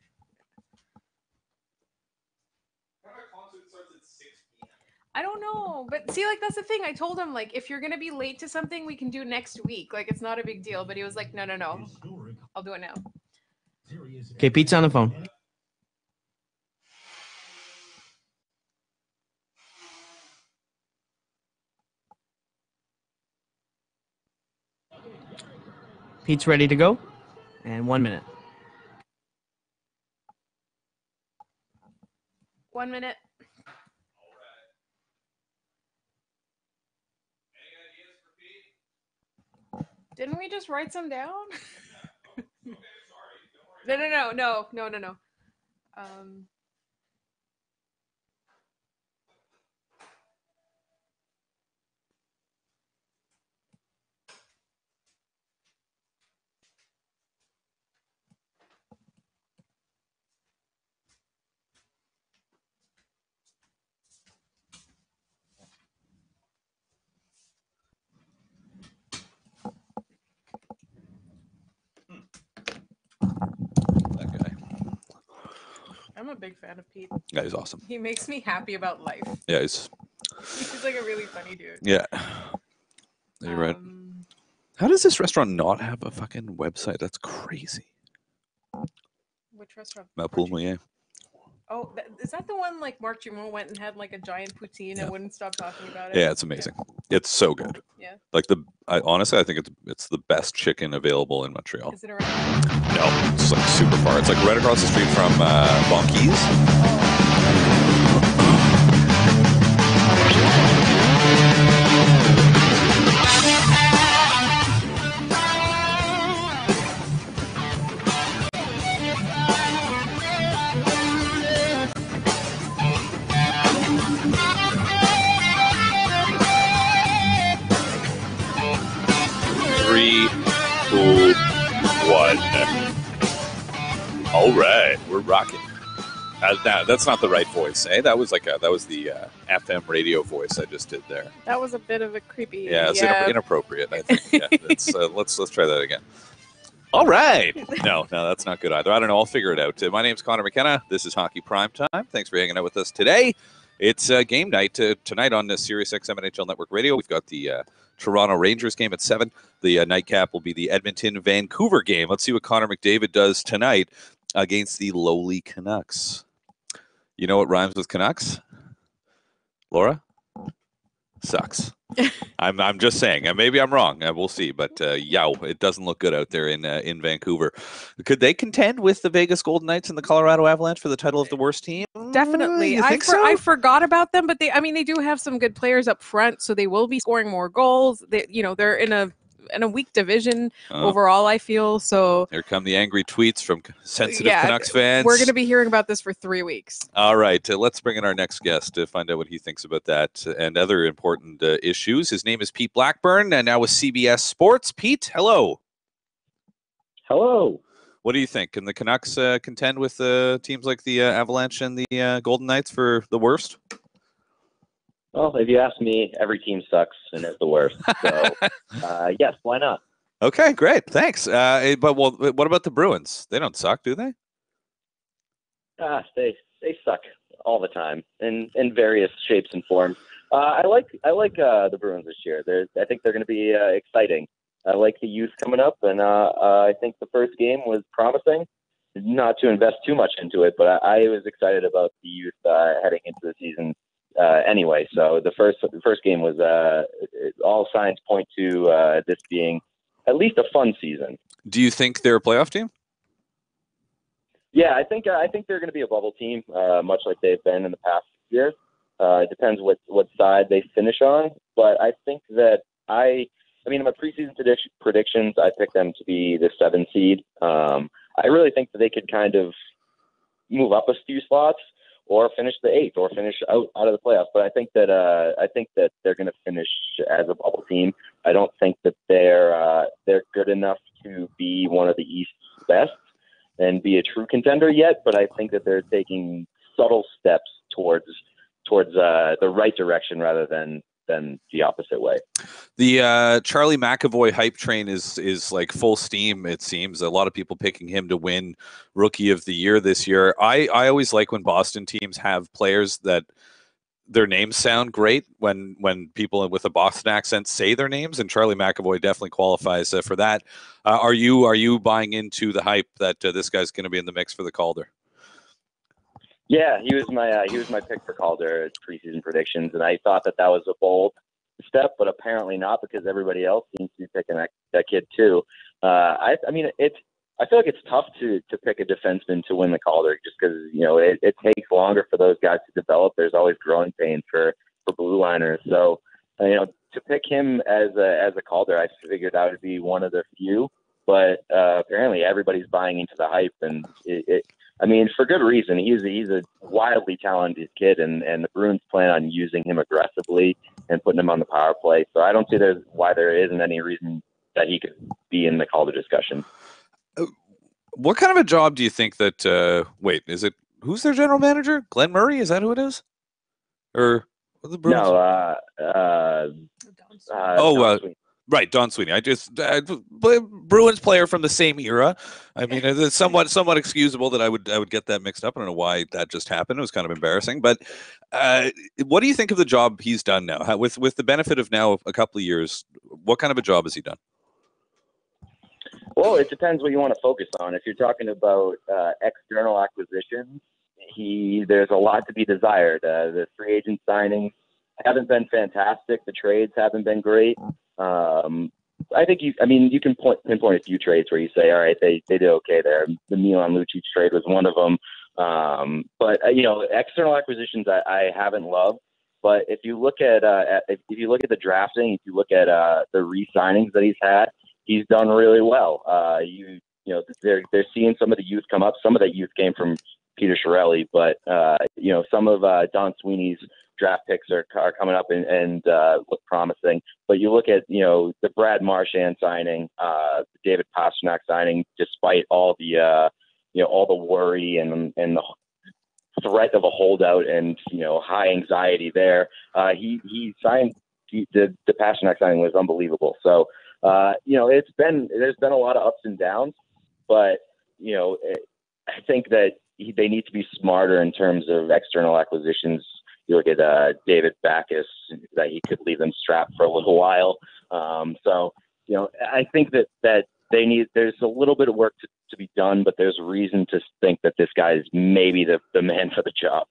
Concert starts at 6 p.m. I don't know, but see, like, that's the thing. I told him, like, if you're gonna be late to something, we can do next week. Like, it's not a big deal. But he was like, no, I'll do it now. Okay, Pete's on the phone. Pete's ready to go. And 1 minute. 1 minute. Didn't we just write some down? No. That guy. I'm a big fan of Pete. Yeah, he's awesome. He makes me happy about life. Yeah, he's like a really funny dude. Yeah. You're right. How does this restaurant not have a fucking website? That's crazy. Which restaurant? Mapoul Mouillet. Oh, is that the one like Mark Dumont went and had like a giant poutine and wouldn't stop talking about it? Yeah, it's amazing. It's so good. Yeah. Like honestly, I think it's the best chicken available in Montreal. Is it around? No, it's like super far. It's like right across the street from Bonquise. Three, two, one. All right, we're rocking. That's not the right voice, eh? That was the FM radio voice I just did there. That was a bit of a creepy. Yeah, it's inappropriate. I think. Yeah, let's try that again. All right. No, that's not good either. I don't know. I'll figure it out. My name's Conor McKenna. This is Hockey Primetime. Thanks for hanging out with us today. It's game night tonight on the Sirius XM NHL Network Radio. We've got the Toronto Rangers game at 7. The nightcap will be the Edmonton-Vancouver game. Let's see what Connor McDavid does tonight against the lowly Canucks. You know what rhymes with Canucks? Laura? Sucks. I'm just saying. Maybe I'm wrong. We'll see. But it doesn't look good out there in Vancouver. Could they contend with the Vegas Golden Knights and the Colorado Avalanche for the title of the worst team? Definitely. I forgot about them, but they do have some good players up front, so they will be scoring more goals. They're in a weak division overall, I feel. So here come the angry tweets from sensitive Canucks fans. We're going to be hearing about this for 3 weeks. All right, let's bring in our next guest to find out what he thinks about that and other important issues. His name is Pete Blackburn, and now with CBS Sports. Pete, hello. Hello. What do you think? Can the Canucks contend with teams like the Avalanche and the Golden Knights for the worst? Well, if you ask me, every team sucks and is the worst. So, yes, why not? Okay, great. Thanks. But what about the Bruins? They don't suck, do they? They suck all the time in various shapes and forms. I like the Bruins this year. I think they're going to be exciting. I like the youth coming up, and I think the first game was promising. Not to invest too much into it, but I was excited about the youth heading into the season. Anyway, so the first game was all signs point to this being at least a fun season. Do you think they're a playoff team? Yeah, I think they're going to be a bubble team, much like they've been in the past years. It depends what side they finish on, but I think that in my preseason predictions, I picked them to be the 7 seed. I really think that they could kind of move up a few slots, or finish the 8th, or finish out of the playoffs. But I think that they're going to finish as a bubble team. I don't think that they're good enough to be one of the East's best and be a true contender yet. But I think that they're taking subtle steps towards the right direction rather than the opposite way. The Charlie McAvoy hype train is like full steam, it seems. A lot of people picking him to win Rookie of the Year this year. I always like when Boston teams have players that their names sound great when people with a Boston accent say their names, and Charlie McAvoy definitely qualifies for that. Are you buying into the hype that this guy's going to be in the mix for the Calder? Yeah, he was my pick for Calder preseason predictions, and I thought that was a bold step, but apparently not, because everybody else seems to be picking that kid too. I feel like it's tough to pick a defenseman to win the Calder, just because it takes longer for those guys to develop. There's always growing pain for blue liners, so to pick him as a Calder, I figured that would be one of the few. But apparently everybody's buying into the hype, and for good reason. He's a wildly talented kid, and the Bruins plan on using him aggressively and putting him on the power play. So I don't see why there isn't any reason that he could be in the Calder discussion. What kind of a job do you think that? Who's their general manager? Glenn Murray? Is that who it is? Or the Bruins? No. Right, Don Sweeney. Bruins player from the same era. It's somewhat excusable that I would get that mixed up. I don't know why that just happened. It was kind of embarrassing. But what do you think of the job he's done now? With the benefit of now a couple of years, what kind of a job has he done? Well, it depends what you want to focus on. If you're talking about external acquisitions, there's a lot to be desired. The free agent signings haven't been fantastic. The trades haven't been great. I think you can pinpoint a few trades where you say, all right, they did okay there. The Milan Lucic trade was one of them. But external acquisitions I haven't loved. But if you look at the drafting, if you look at the re-signings that he's had, he's done really well. They're seeing some of the youth come up. Some of that youth came from Peter Chiarelli, but some of Don Sweeney's draft picks are coming up and look promising. But you look at the Brad Marchand signing, the David Pastrnak signing, despite all the all the worry and the threat of a holdout and high anxiety there. He signed the Pastrnak signing was unbelievable. So there's been a lot of ups and downs, but I think that they need to be smarter in terms of external acquisitions. You look at David Backes, that he could leave them strapped for a little while. I think that there's a little bit of work to be done, but there's reason to think that this guy is maybe the man for the job.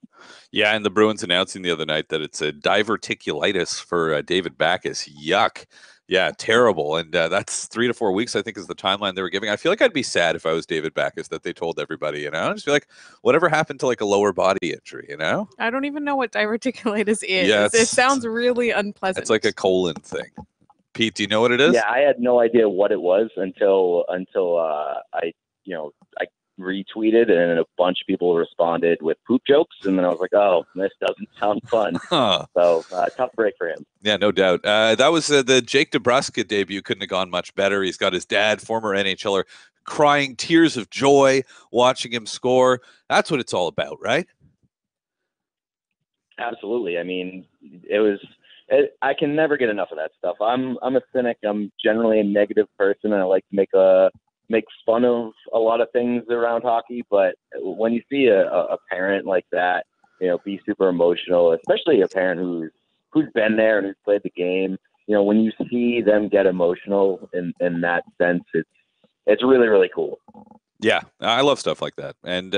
Yeah, and the Bruins announcing the other night that it's a diverticulitis for David Backes. Yuck. Yeah, terrible. And that's 3 to 4 weeks, I think, is the timeline they were giving. I feel like I'd be sad if I was David Backes that they told everybody, I'd just be like, whatever happened to like a lower body injury, I don't even know what diverticulitis is. Yeah, it sounds really unpleasant. It's like a colon thing. Pete, do you know what it is? Yeah, I had no idea what it was until I retweeted and a bunch of people responded with poop jokes, and then I was like, oh, this doesn't sound fun. Huh. So tough break for him. Yeah, no doubt. That was the Jake DeBrusk debut. Couldn't have gone much better. He's got his dad, former NHLer, crying tears of joy watching him score. That's what it's all about, right? Absolutely. I mean, I can never get enough of that stuff. I'm a cynic. I'm generally a negative person, and I like to make fun of a lot of things around hockey. But when you see a parent like that, be super emotional, especially a parent who's been there and who's played the game, when you see them get emotional in that sense, it's really, really cool. Yeah, I love stuff like that, and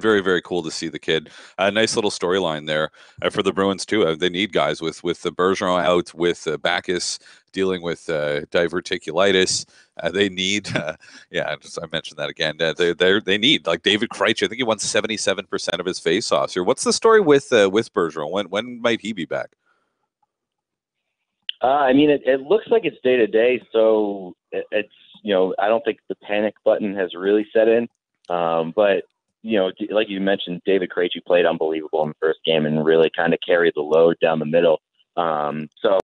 very, very cool to see the kid. A nice little storyline there for the Bruins too. They need guys with the Bergeron out, with Backes dealing with diverticulitis. They need, I mentioned that again. They need like David Krejci. I think he won 77% of his faceoffs here. What's the story with Bergeron? When might he be back? It looks like it's day to day, so it's. I don't think the panic button has really set in. But, like you mentioned, David Krejci played unbelievable in the first game and really kind of carried the load down the middle. So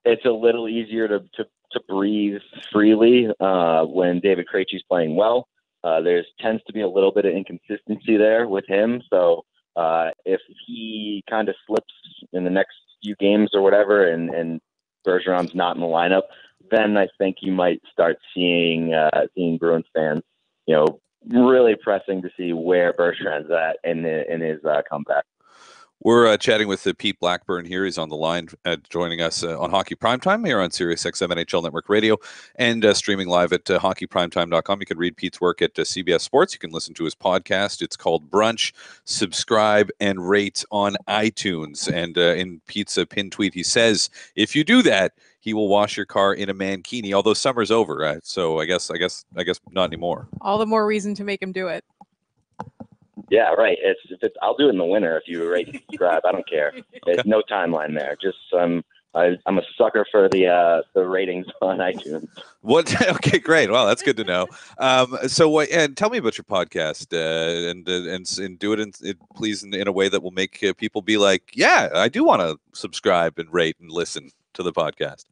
it's a little easier to breathe freely when David Krejci's playing well. There tends to be a little bit of inconsistency there with him. So if he kind of slips in the next few games or whatever and Bergeron's not in the lineup, then I think you might start seeing Bruins fans, really pressing to see where Bergeron's at in his comeback. We're chatting with Pete Blackburn here. He's on the line, joining us on Hockey Primetime here on SiriusXM NHL Network Radio and streaming live at hockeyprimetime.com. You can read Pete's work at CBS Sports. You can listen to his podcast. It's called Brunch. Subscribe and rate on iTunes. And in Pete's pin tweet, he says, if you do that, he will wash your car in a mankini, although summer's over. Right? So I guess not anymore. All the more reason to make him do it. Yeah, right. I'll do it in the winter if you rate and subscribe. I don't care. There's no timeline there. Just I'm a sucker for the ratings on iTunes. What? Okay, great. Well, that's good to know. And tell me about your podcast and do it please in a way that will make people be like, yeah, I do want to subscribe and rate and listen to the podcast.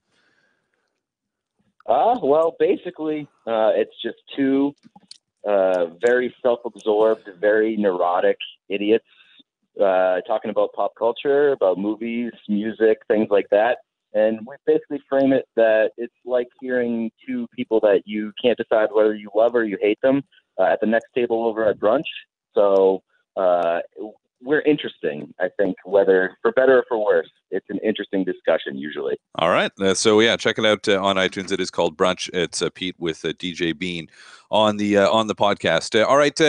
Well, basically, it's just two very self-absorbed, very neurotic idiots talking about pop culture, about movies, music, things like that. And we basically frame it that it's like hearing two people that you can't decide whether you love or you hate them at the next table over at brunch. So we're interesting, I think, whether for better or for worse. It's an interesting discussion usually. All right. So yeah, check it out on iTunes. It is called Brunch. It's Pete with DJ Bean on the podcast. All right.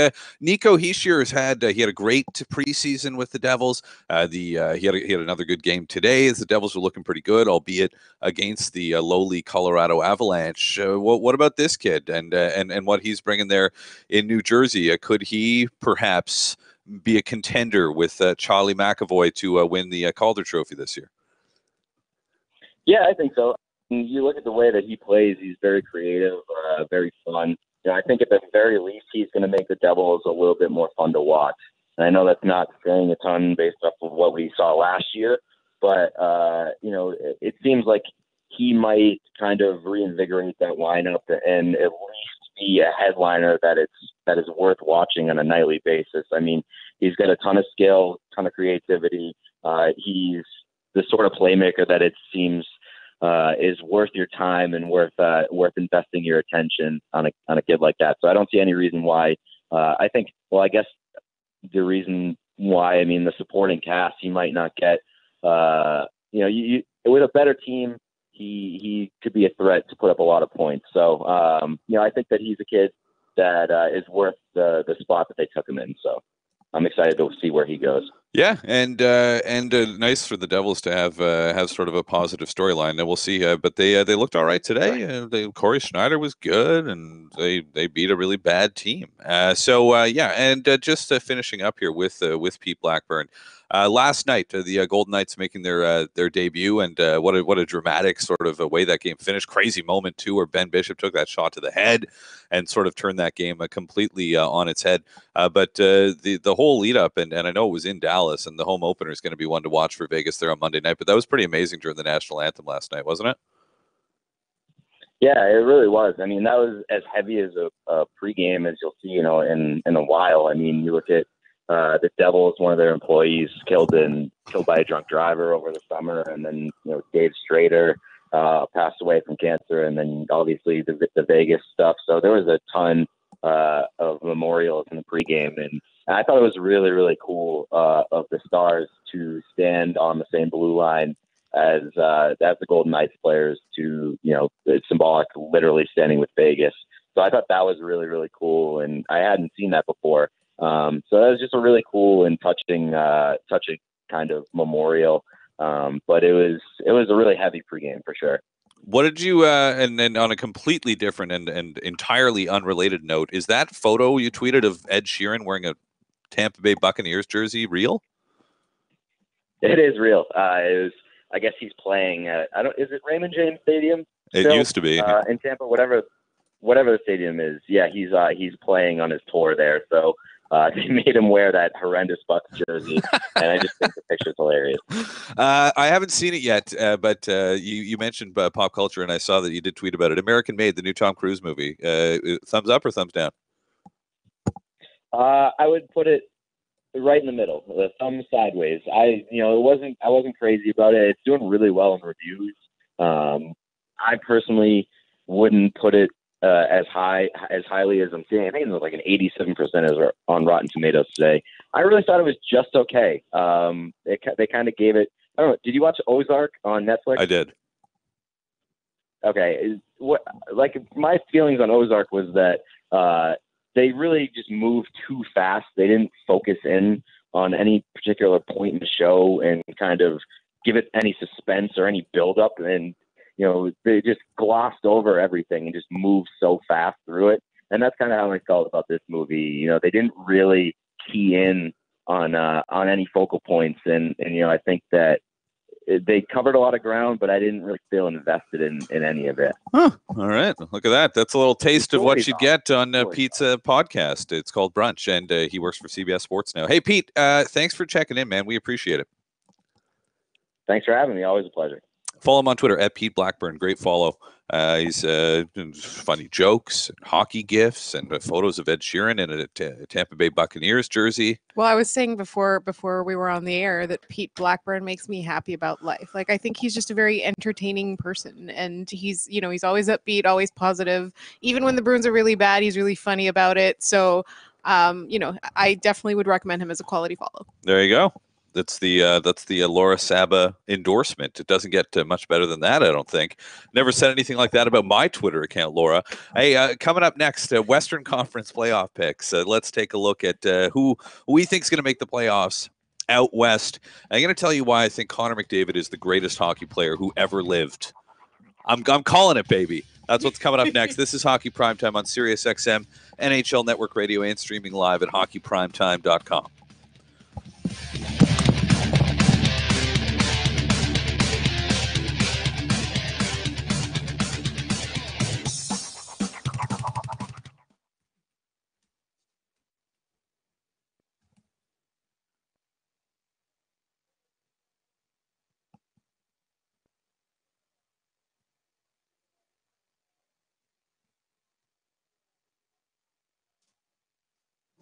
Nico Hischier has had he had a great preseason with the Devils. He had another good game today as the Devils were looking pretty good, albeit against the lowly Colorado Avalanche. What about this kid and what he's bringing there in New Jersey? Could he perhaps be a contender with Charlie McAvoy to win the Calder Trophy this year? Yeah, I think so. You look at the way that he plays; he's very creative, very fun. I think at the very least, he's going to make the Devils a little bit more fun to watch. And I know that's not saying a ton based off of what we saw last year, but it seems like he might kind of reinvigorate that lineup and at least be a headliner that is worth watching on a nightly basis. I mean, he's got a ton of skill, ton of creativity. He's the sort of playmaker that it seems is worth your time and worth investing your attention on a kid like that. So I don't see any reason why. I guess the reason why, I mean, the supporting cast, he might not get. With a better team, he could be a threat to put up a lot of points. So I think that he's a kid that is worth the spot that they took him in. So I'm excited to see where he goes. Yeah, and nice for the Devils to have sort of a positive storyline. We'll see, but they looked all right today. Corey Schneider was good, and they beat a really bad team. Just finishing up here with Pete Blackburn. Last night, the Golden Knights making their debut, and what a dramatic sort of a way that game finished. Crazy moment too, where Ben Bishop took that shot to the head and sort of turned that game completely on its head. But the whole lead up, and I know it was in Dallas, and the home opener is going to be one to watch for Vegas there on Monday night. But that was pretty amazing during the national anthem last night, wasn't it? Yeah, it really was. I mean, that was as heavy as a pregame as you'll see, in a while. I mean, you look at the Devils, one of their employees killed by a drunk driver over the summer, and then Dave Strader passed away from cancer, and then obviously the Vegas stuff. So there was a ton of memorials in the pregame, and I thought it was really, really cool of the Stars to stand on the same blue line as the Golden Knights players to, it's symbolic, literally standing with Vegas. So I thought that was really, really cool, and I hadn't seen that before. So that was just a really cool and touching kind of memorial. But it was a really heavy pregame for sure. What did you, and then on a completely different and entirely unrelated note, is that photo you tweeted of Ed Sheeran wearing a Tampa Bay Buccaneers jersey real? It is real. I guess he's playing at, is it Raymond James Stadium? It used to be. In Tampa, whatever the stadium is. Yeah, he's playing on his tour there. So they made him wear that horrendous Bucs jersey, and I just think the picture's hilarious. I haven't seen it yet, but you mentioned pop culture, and I saw that you did tweet about it. American Made, the new Tom Cruise movie. Thumbs up or thumbs down? I would put it right in the middle, the thumb sideways. I wasn't crazy about it. It's doing really well in reviews. I personally wouldn't put it as highly as I'm seeing. I think it was like an 87% on Rotten Tomatoes today. I really thought it was just okay. They kind of gave it. I don't know. Did you watch Ozark on Netflix? I did. Okay. My feelings on Ozark was that they really just moved too fast. They didn't focus in on any particular point in the show and kind of give it any suspense or any build-up. And they just glossed over everything and just moved so fast through it. And that's kind of how I felt about this movie. They didn't really key in on any focal points. And I think that they covered a lot of ground, but I didn't really feel invested in any of it. Huh. All right. Look at that. That's a little taste of what you get on Pete's podcast. It's called Brunch, and he works for CBS Sports now. Hey, Pete, thanks for checking in, man. We appreciate it. Thanks for having me. Always a pleasure. Follow him on Twitter at Pete Blackburn. Great follow. He's funny jokes, and hockey gifs, and photos of Ed Sheeran in a Tampa Bay Buccaneers jersey. Well, I was saying before we were on the air that Pete Blackburn makes me happy about life. Like, I think he's just a very entertaining person, and he's always upbeat, always positive. Even when the Bruins are really bad, he's really funny about it. So, I definitely would recommend him as a quality follow. There you go. That's the Laura Saba endorsement. It doesn't get much better than that, I don't think. Never said anything like that about my Twitter account, Laura. Hey, coming up next, Western Conference playoff picks. Let's take a look at who we think is going to make the playoffs out west. I'm going to tell you why I think Connor McDavid is the greatest hockey player who ever lived. I'm calling it, baby. That's what's coming up next. This is Hockey Primetime on Sirius XM, NHL Network Radio, and streaming live at hockeyprimetime.com.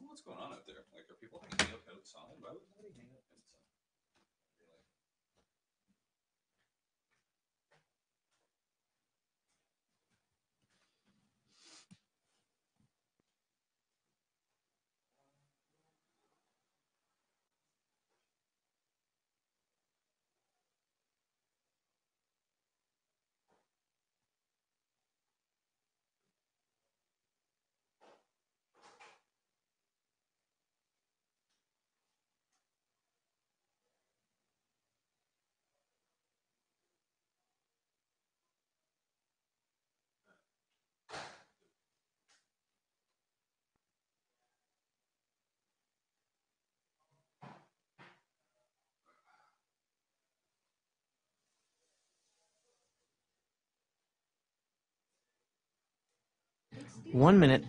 What's going on out there? Like, are people hanging out outside? Why would somebody hang out outside? One minute.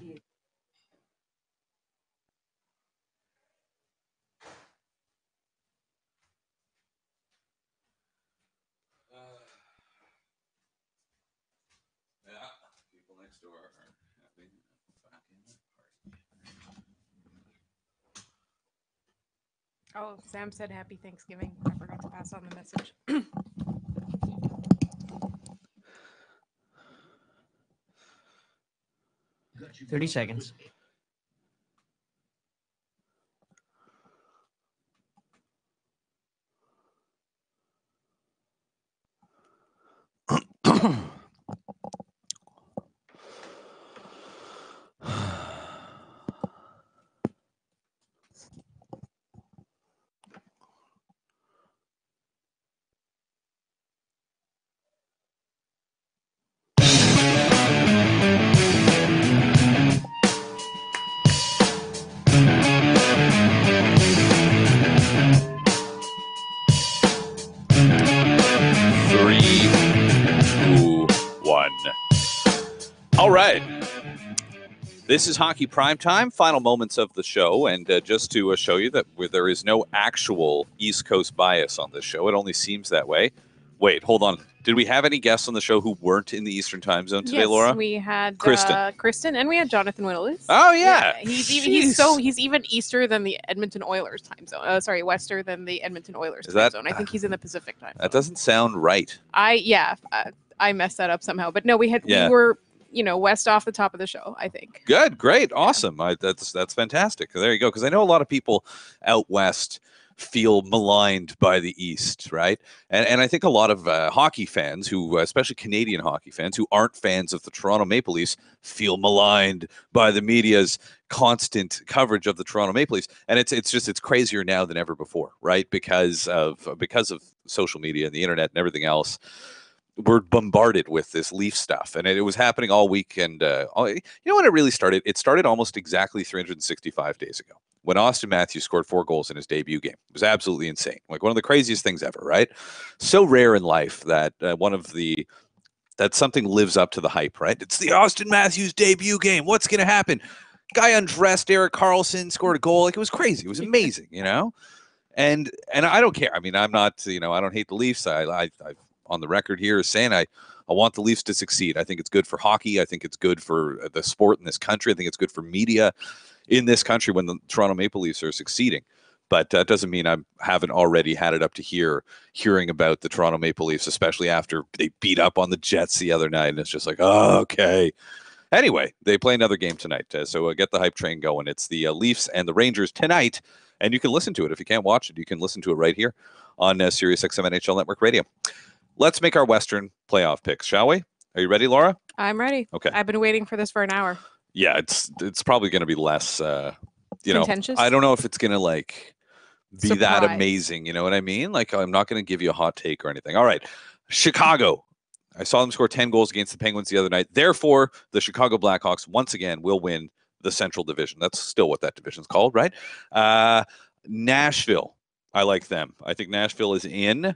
Yeah, people next door are having a fucking party. Oh, Sam said happy Thanksgiving. I forgot to pass on the message. 30 seconds. All right. This is Hockey Primetime, final moments of the show, and just to show you that there is no actual East Coast bias on this show. It only seems that way. Wait, hold on. Did we have any guests on the show who weren't in the Eastern time zone today, yes, Laura? We had Kristen, and we had Jonathan Whittles. Oh yeah, he's even Easter than the Edmonton Oilers time zone. Wester than the Edmonton Oilers time zone. I think he's in the Pacific time zone. That doesn't sound right. I messed that up somehow, but no, we were west off the top of the show, I think. Good, great, awesome. That's fantastic. There you go. Because I know a lot of people out west feel maligned by the East, right? And I think a lot of hockey fans, who, especially Canadian hockey fans, who aren't fans of the Toronto Maple Leafs, feel maligned by the media's constant coverage of the Toronto Maple Leafs. And it's crazier now than ever before, right? Because of social media and the internet and everything else. We're bombarded with this Leaf stuff, and it was happening all week. And you know when it really started? It started almost exactly 365 days ago, when Austin Matthews scored 4 goals in his debut game. It was absolutely insane. Like one of the craziest things ever, right? So rare in life that that something lives up to the hype, right? It's the Austin Matthews debut game. What's going to happen? Guy undressed Erik Karlsson, scored a goal. Like, it was crazy. It was amazing, And I don't care. I mean, I'm not, I don't hate the Leafs. I've on the record here is saying I want the Leafs to succeed. I think it's good for hockey. I think it's good for the sport in this country. I think it's good for media in this country when the Toronto Maple Leafs are succeeding. But that doesn't mean I haven't already had it up to hearing about the Toronto Maple Leafs, especially after they beat up on the Jets the other night. And it's just like, oh, okay. Anyway, they play another game tonight. So get the hype train going. It's the Leafs and the Rangers tonight And you can listen to it. If you can't watch it, you can listen to it right here on Sirius XM NHL Network Radio. Let's make our Western playoff picks, shall we? Are you ready, Laura? I'm ready. Okay. I've been waiting for this for an hour. Yeah, it's probably going to be less, contentious? I don't know if it's going to like be Surprise. that amazing. You know what I mean? Like, I'm not going to give you a hot take or anything. All right. Chicago. I saw them score 10 goals against the Penguins the other night. Therefore, the Chicago Blackhawks once again will win the Central Division. That's still what that division's called, right? Nashville. I like them. I think Nashville is in.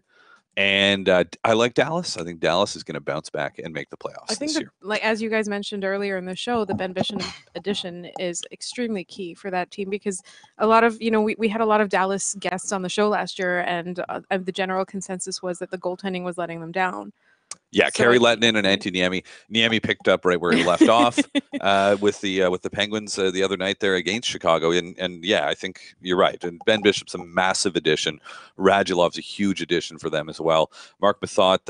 And I like Dallas. I think Dallas is going to bounce back and make the playoffs I think this year. like as you guys mentioned earlier in the show, the Ben Bishop addition is extremely key for that team because a lot of, we had a lot of Dallas guests on the show last year, and the general consensus was that the goaltending was letting them down. Yeah, So Kerry Lettinen and Antti Niemi. Niemi picked up right where he left off with the Penguins the other night there against Chicago, and yeah, I think you're right. And Ben Bishop's a massive addition. Radulov's a huge addition for them as well. Mark Methot,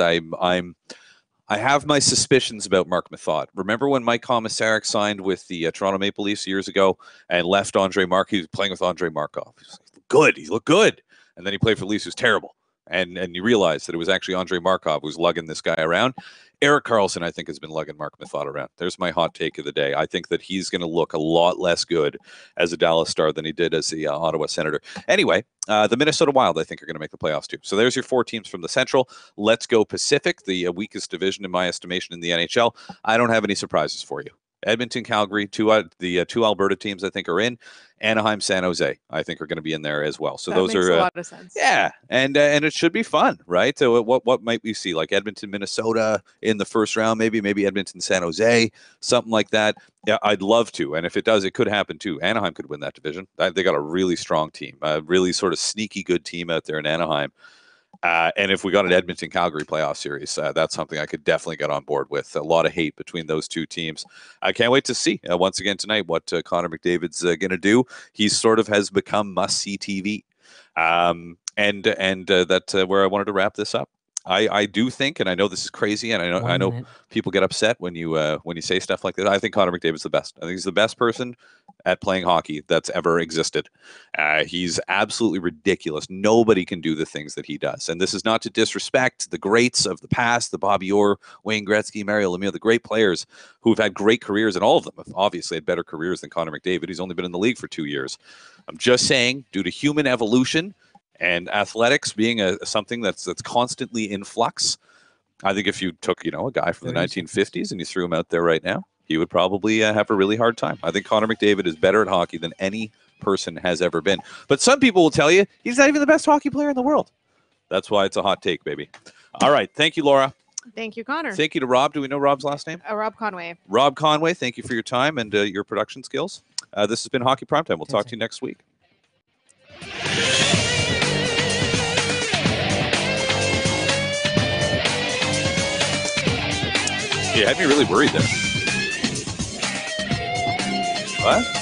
I have my suspicions about Mark Methot. Remember when Mike Komisarek signed with the Toronto Maple Leafs years ago and left Andre Markov? He was playing with Andre Markov. He looked good, and then he played for the Leafs. He was terrible. And you realize that it was actually Andre Markov who was lugging this guy around. Erik Karlsson, I think, has been lugging Mark Methot around. There's my hot take of the day. I think that he's going to look a lot less good as a Dallas Star than he did as the Ottawa Senator. Anyway, the Minnesota Wild, I think, are going to make the playoffs too. So there's your 4 teams from the Central. Let's go Pacific, the weakest division in my estimation in the NHL. I don't have any surprises for you. Edmonton, Calgary, the two Alberta teams I think are in. Anaheim, San Jose, I think are going to be in there as well. So that those makes are a lot of sense. Yeah, and it should be fun, right? So what might we see? Like Edmonton, Minnesota in the first round, maybe Edmonton, San Jose, something like that. Yeah, I'd love to. And if it does, it could happen too. Anaheim could win that division. They got a really strong team, a really sort of sneaky good team out there in Anaheim. And if we got an Edmonton-Calgary playoff series, that's something I could definitely get on board with. A lot of hate between those two teams. I can't wait to see, once again tonight, what Connor McDavid's going to do. He sort of has become must-see TV. And that's where I wanted to wrap this up. I do think, and I know this is crazy, and I know people get upset when you say stuff like that. I think Connor McDavid's the best. I think he's the best person at playing hockey that's ever existed. He's absolutely ridiculous. Nobody can do the things that he does. And this is not to disrespect the greats of the past, the Bobby Orr, Wayne Gretzky, Mario Lemieux, the great players who've had great careers, and all of them have obviously had better careers than Connor McDavid. He's only been in the league for 2 years. I'm just saying, due to human evolution and athletics being something that's constantly in flux, I think if you took a guy from the 1950s and you threw him out there right now, he would probably have a really hard time. I think Connor McDavid is better at hockey than any person has ever been. But some people will tell you he's not even the best hockey player in the world. That's why it's a hot take, baby. All right. Thank you, Laura. Thank you, Connor. Thank you to Rob. Do we know Rob's last name? Rob Conway. Rob Conway, thank you for your time and your production skills. This has been Hockey Primetime. We'll talk to you next week. You had me really worried there. What?